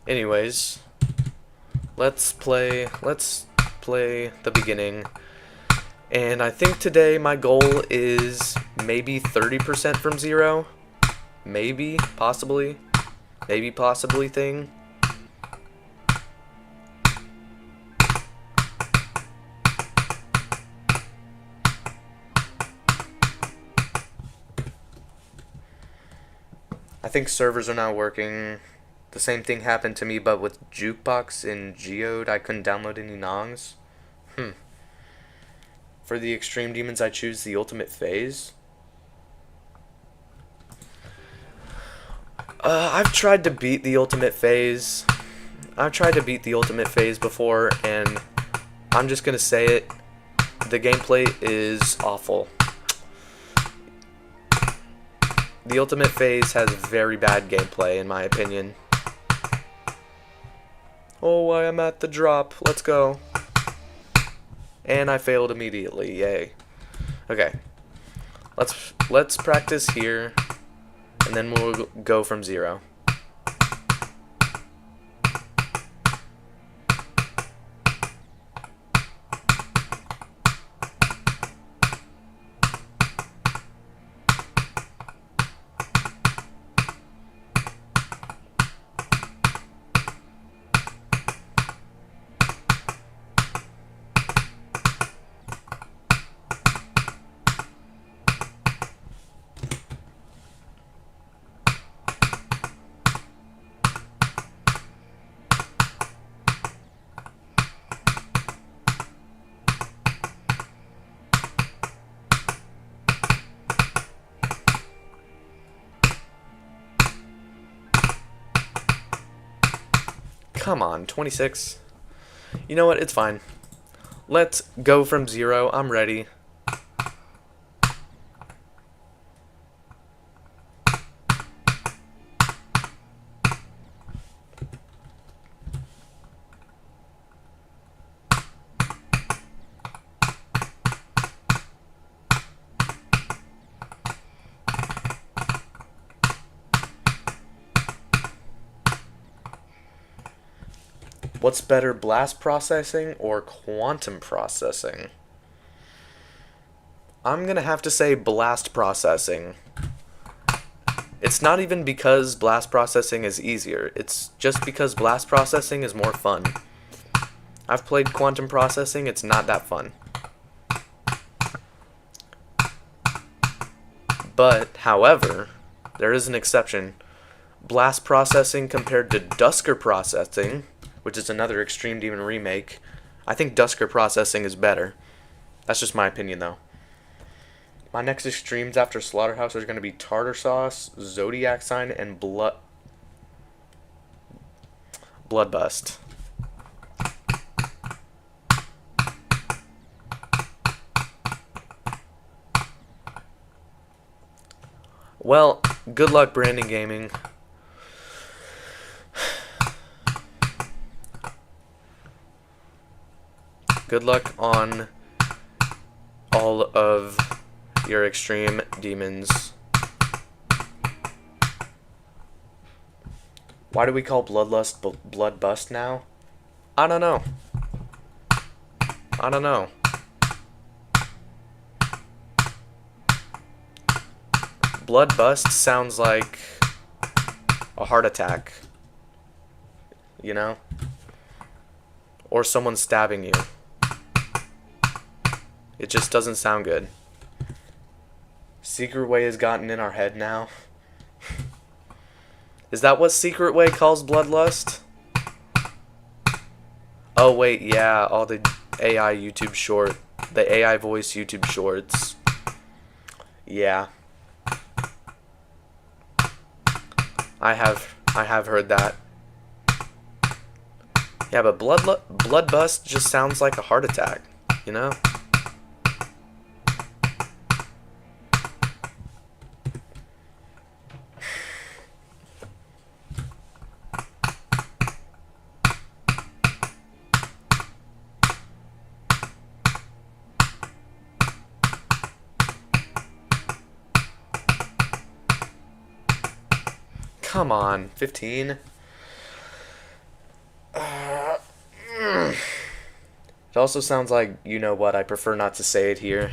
Anyways, let's play the beginning. And I think today my goal is maybe 30% from 0. Maybe, possibly thing. I think servers are now working. The same thing happened to me, but with Jukebox in Geode, I couldn't download any nongs. For the extreme demons, I choose the ultimate phase. I've tried to beat the ultimate phase. I've tried to beat the ultimate phase before, and I'm just gonna say it. The gameplay is awful. The ultimate phase has very bad gameplay, in my opinion. Oh, I am at the drop. Let's go. And I failed immediately. Yay. Okay. Let's practice here, and then we'll go from 0. Come on, 26. You know what? It's fine. Let's go from 0. I'm ready. What's better, blast processing or quantum processing? I'm gonna have to say blast processing. It's not even because blast processing is easier. It's just because blast processing is more fun. I've played quantum processing. It's not that fun. But, however, there is an exception. Blast processing compared to Dusker processing, which is another Extreme Demon remake, I think Dusker processing is better. That's just my opinion, though. My next extremes after Slaughterhouse are going to be Tartar Sauce, Zodiac Sign, and Bloodbust. Well, good luck, Brandon Gaming. Good luck on all of your extreme demons. Why do we call Bloodlust Bloodbust now? I don't know. I don't know. Bloodbust sounds like a heart attack. You know? Or someone stabbing you. It just doesn't sound good. Secret Way has gotten in our head now. Is that what Secret Way calls Bloodlust? Oh wait, yeah, all the AI YouTube short, the AI voice YouTube shorts. Yeah. I have heard that. Yeah, but Bloodbust just sounds like a heart attack, you know? Come on, 15. It also sounds like, you know what, I prefer not to say it here.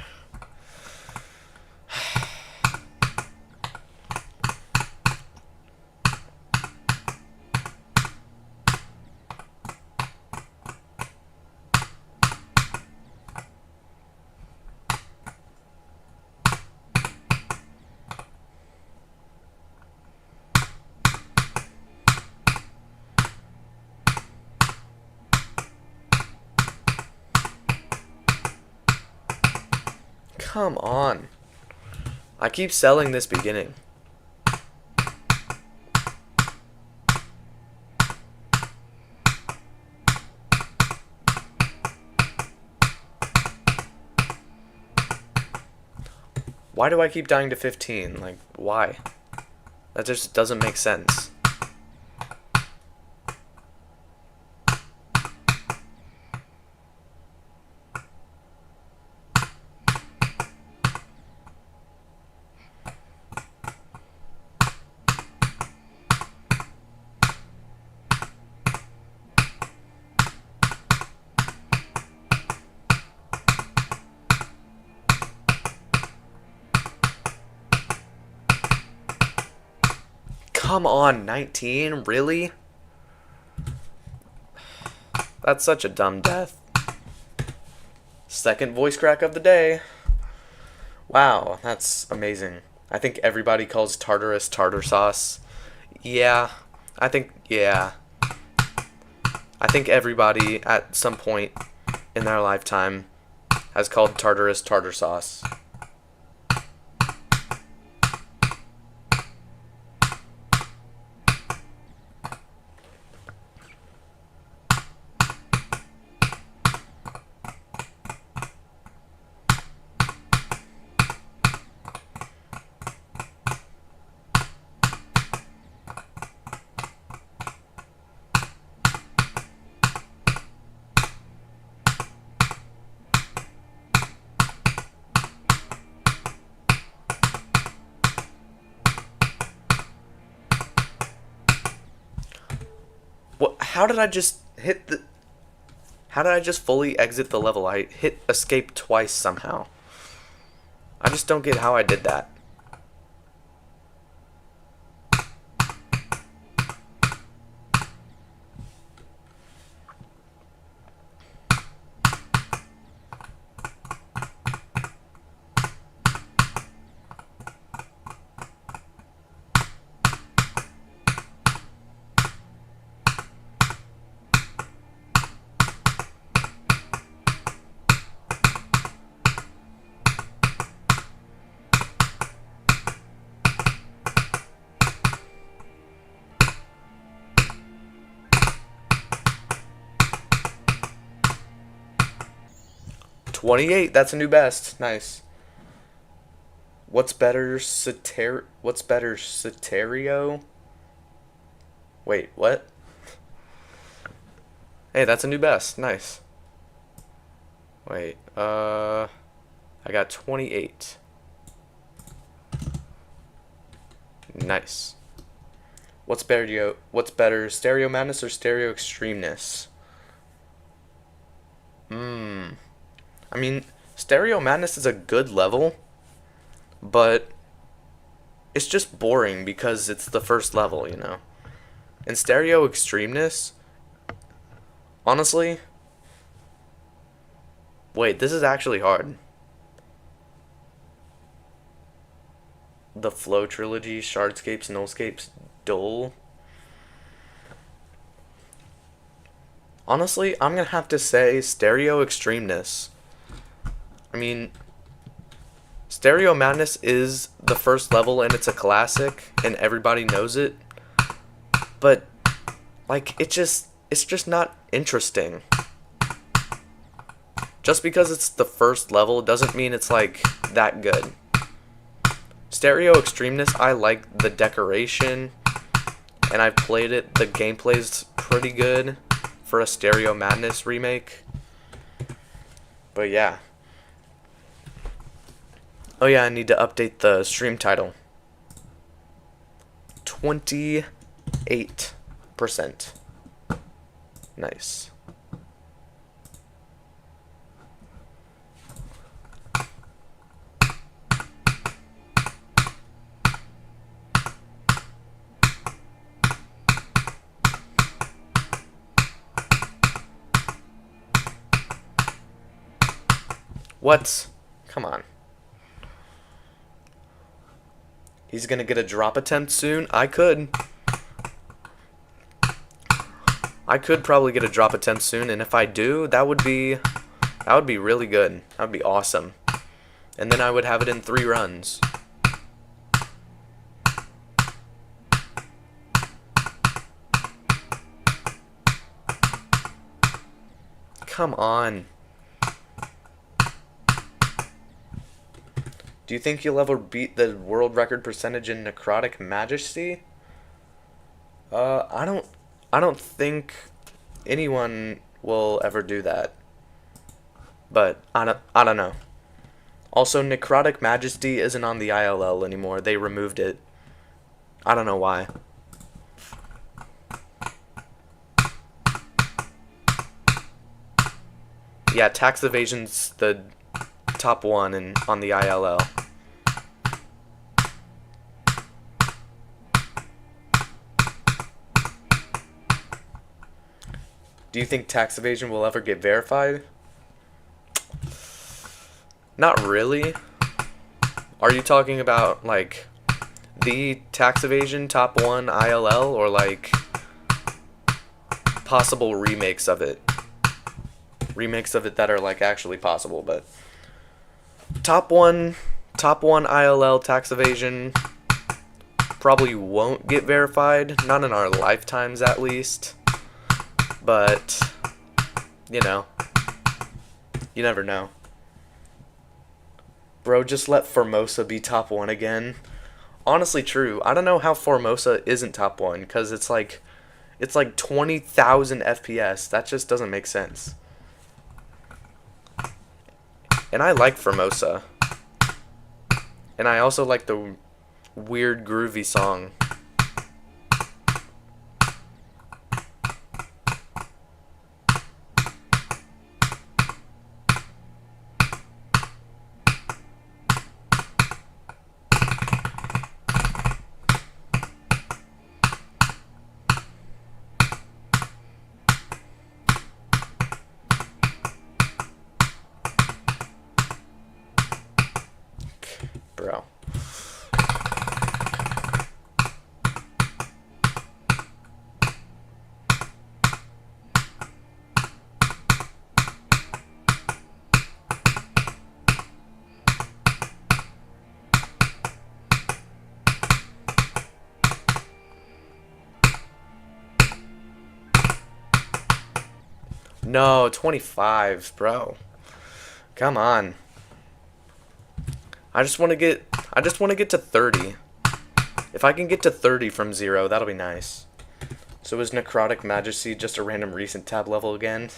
Come on. I keep selling this beginning. Why do I keep dying to 15? Like, why? That just doesn't make sense. Come on, 19? Really? That's such a dumb death. Second voice crack of the day. Wow, that's amazing. I think everybody calls Tartarus tartar sauce. Yeah, I think everybody at some point in their lifetime has called Tartarus tartar sauce. What? How did I just hit the... How did I just fully exit the level? I hit escape twice somehow. I just don't get how I did that. $28, that's a new best. Nice. What's better, Soterio? Wait, what? Hey, that's a new best. Nice. Wait, I got 28. Nice. What's better, Stereo Madness or Stereo Extremeness? I mean, Stereo Madness is a good level, but it's just boring because it's the first level, you know? And Stereo Extremeness, honestly, wait, this is actually hard. The Flow Trilogy, Shardscapes, Nullscapes, Dull. Honestly, I'm gonna have to say Stereo Extremeness. I mean, Stereo Madness is the first level and it's a classic and everybody knows it. But like it's just not interesting. Just because it's the first level doesn't mean it's like that good. Stereo Extremeness, I like the decoration and I've played it. The gameplay's pretty good for a Stereo Madness remake. But yeah. Oh yeah, I need to update the stream title. 28%. Nice. What? Come on. He's gonna get a drop attempt soon? I could probably get a drop attempt soon, and if I do, that would be really good. That would be awesome. And then I would have it in 3 runs. Come on. Do you think you'll ever beat the world record percentage in Necrotic Majesty? I don't think anyone will ever do that. But I don't know. Also, Necrotic Majesty isn't on the ILL anymore. They removed it. I don't know why. Yeah, tax evasion's the top one on the ILL. Do you think tax evasion will ever get verified? Not really. Are you talking about like the tax evasion top 1 ILL or like possible remakes of it? Remakes of it that are like actually possible, but top one ILL tax evasion probably won't get verified, not in our lifetimes at least. But you know, you never know. Bro, just let Formosa be top 1 again. Honestly, true. I don't know how Formosa isn't top 1 because it's like 20,000 FPS. That just doesn't make sense. And I like Formosa. And I also like the weird groovy song. Bro. No, 25, bro. Come on. I just want to get to 30. If I can get to 30 from 0, that'll be nice. So is Necrotic Majesty just a random recent tab level again?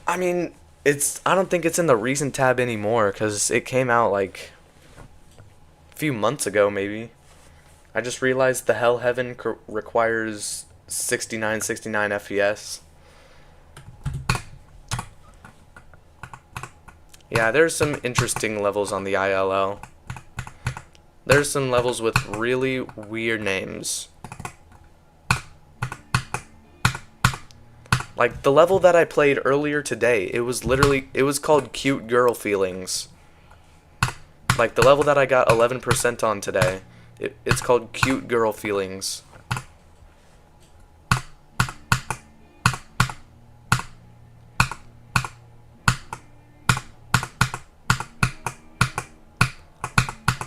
I mean, I don't think it's in the recent tab anymore cuz it came out like a few months ago maybe. I just realized the Hell Heaven requires 69 FPS. Yeah, there's some interesting levels on the ILL. There's some levels with really weird names. Like the level that I played earlier today, it was called Cute Girl Feelings. Like the level that I got 11% on today, it's called Cute Girl Feelings.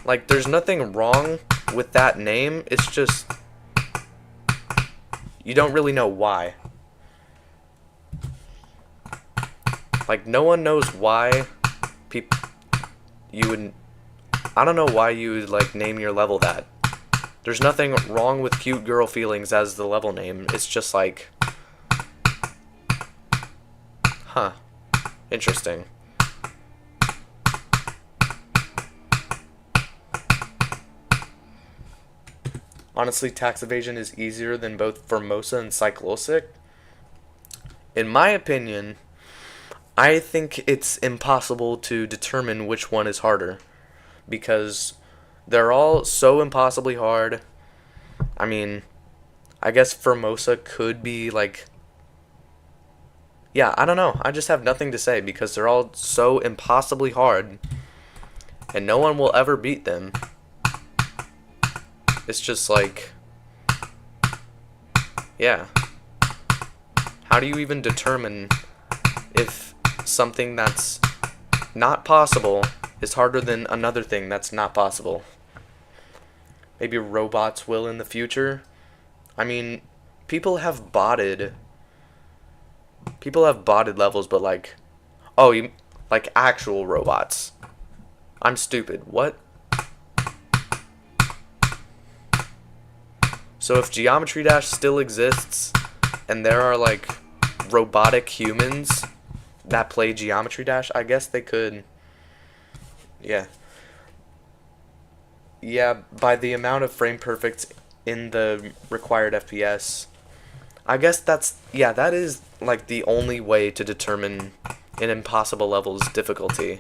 Like, there's nothing wrong with that name, it's just, you don't really know why. Like, no one knows why I don't know why you would, like, name your level that. There's nothing wrong with Cute Girl Feelings as the level name, it's just like, huh, interesting. honestly, tax evasion is easier than both Formosa and Cyclosic. In my opinion, I think it's impossible to determine which one is harder, because they're all so impossibly hard. I mean, I guess Formosa could be like, yeah, I don't know. I just have nothing to say because they're all so impossibly hard and no one will ever beat them. It's just like, yeah. How do you even determine if something that's not possible is harder than another thing that's not possible? Maybe robots will in the future. I mean, people have botted levels, but like, oh, you like actual robots. I'm stupid. What? So if Geometry Dash still exists and there are like robotic humans that play Geometry Dash, I guess they could. Yeah. Yeah, by the amount of frame perfects in the required FPS, I guess that is like the only way to determine an impossible level's difficulty.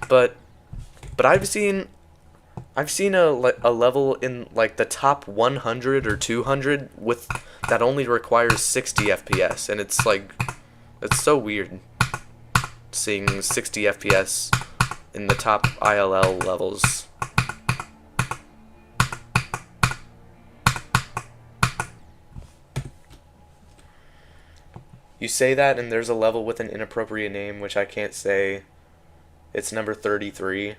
But I've seen a level in like the top 100 or 200 with that only requires 60 FPS, and it's like, it's so weird seeing 60 FPS in the top ILL levels. You say that and there's a level with an inappropriate name, which I can't say. It's number 33.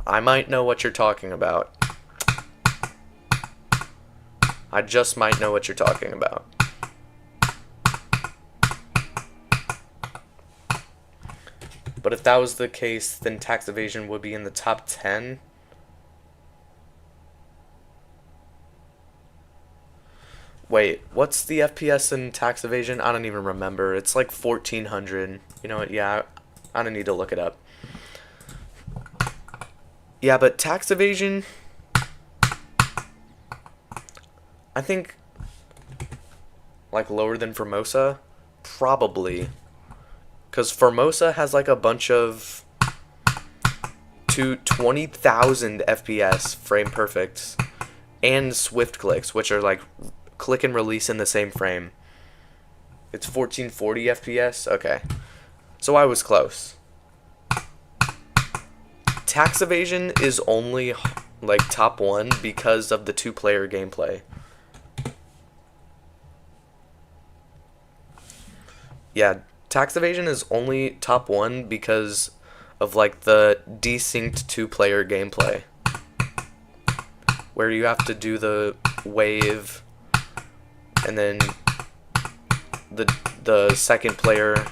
I might know what you're talking about. I just might know what you're talking about. But if that was the case, then tax evasion would be in the top 10. Wait, what's the FPS in tax evasion? I don't even remember. It's like 1400. You know what? Yeah, I don't need to look it up. Yeah, but tax evasion, I think, like lower than Formosa? Probably. Because Formosa has like a bunch of 20,000 FPS frame perfects and swift clicks, which are like click and release in the same frame. It's 1440 FPS? Okay. So I was close. Tax evasion is only like top 1 because of the 2-player gameplay. Yeah, tax evasion is only top 1 because of like the desynced 2-player gameplay, where you have to do the wave and then the second player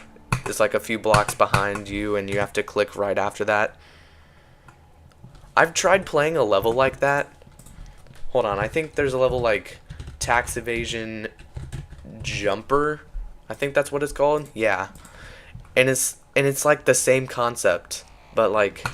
is like a few blocks behind you and you have to click right after that. I've tried playing a level like that. Hold on, I think there's a level like tax evasion jumper. I think that's what it's called. Yeah. And it's like the same concept, but like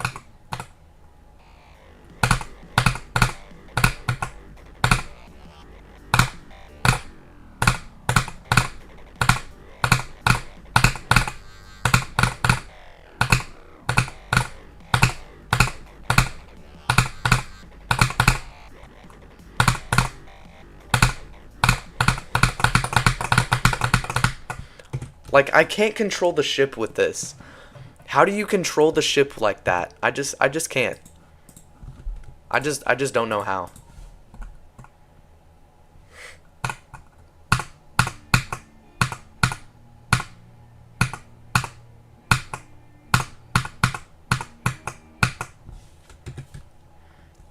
I can't control the ship with this. How do you control the ship like that? I just can't. I just don't know how.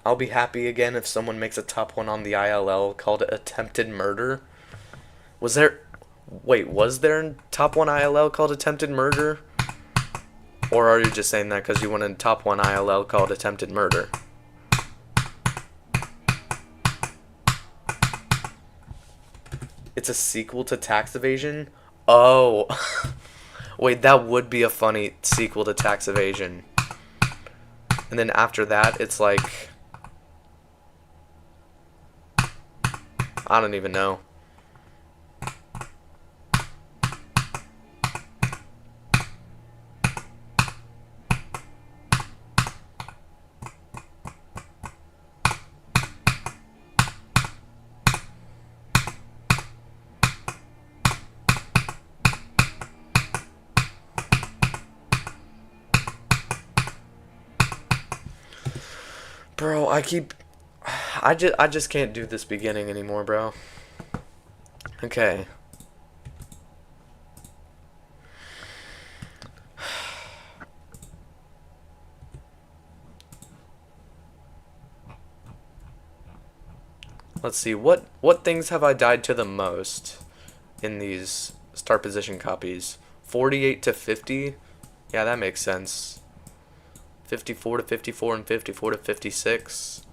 I'll be happy again if someone makes a top 1 on the ILL called Attempted Murder. Was there a top 1 ILL called Attempted Murder? Or are you just saying that because you want a top 1 ILL called Attempted Murder? It's a sequel to Tax Evasion? Oh. Wait, that would be a funny sequel to Tax Evasion. And then after that, it's like, I don't even know. Bro, I just can't do this beginning anymore, bro. Okay. Let's see, what things have I died to the most in these start position copies? 48 to 50? Yeah, that makes sense. 54 to 54 and 54 to 56.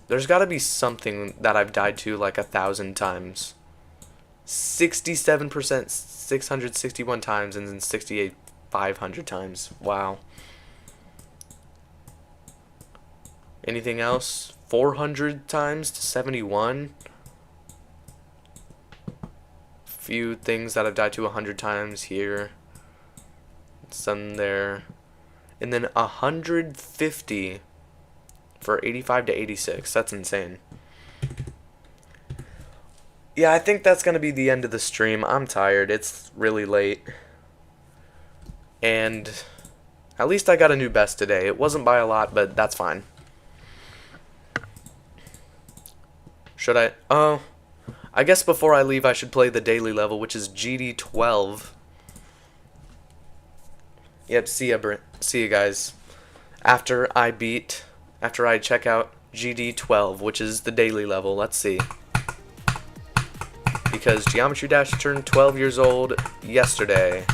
There's got to be something that I've died to like 1,000 times. 67%, 661 times, and then 68, 500 times. Wow. Anything else? 400 times to 71. Few things that I've died to 100 times here. Some there. And then 150 for 85 to 86. That's insane. Yeah, I think that's going to be the end of the stream. I'm tired. It's really late. And at least I got a new best today. It wasn't by a lot, but that's fine. Should I? Oh, I guess before I leave I should play the daily level, which is GD12. Yep, see ya guys. After I check out GD12, which is the daily level. Let's see. Because Geometry Dash turned 12 years old yesterday,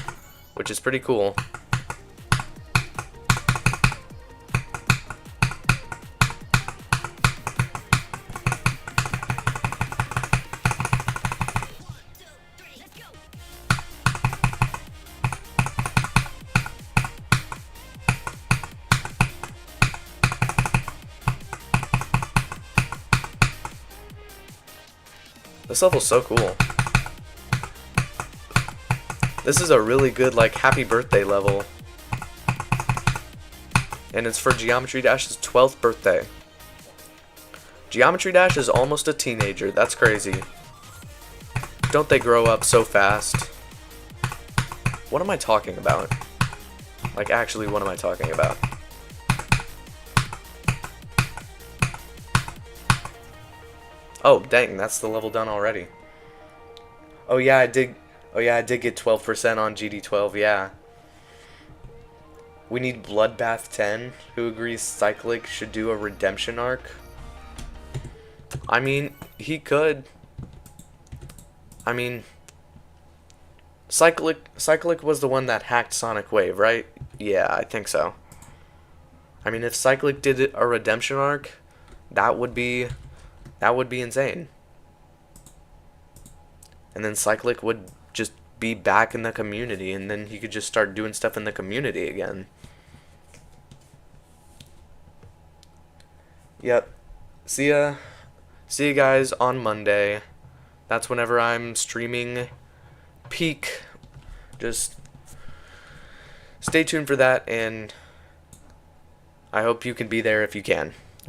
which is pretty cool. This level's so cool. This is a really good, like, happy birthday level. And it's for Geometry Dash's 12th birthday. Geometry Dash is almost a teenager. That's crazy. Don't they grow up so fast? What am I talking about? Like, actually, what am I talking about? Oh, dang, that's the level done already. Oh yeah, I did get 12% on GD12, yeah. We need Bloodbath 10. Who agrees Cyclic should do a redemption arc? I mean, he could. I mean, Cyclic was the one that hacked Sonic Wave, right? Yeah, I think so. I mean, if Cyclic did a redemption arc, that would be insane. And then Cyclic would just be back in the community, and then he could just start doing stuff in the community again. Yep. See ya guys on Monday. That's whenever I'm streaming Peak. Just stay tuned for that, and I hope you can be there if you can.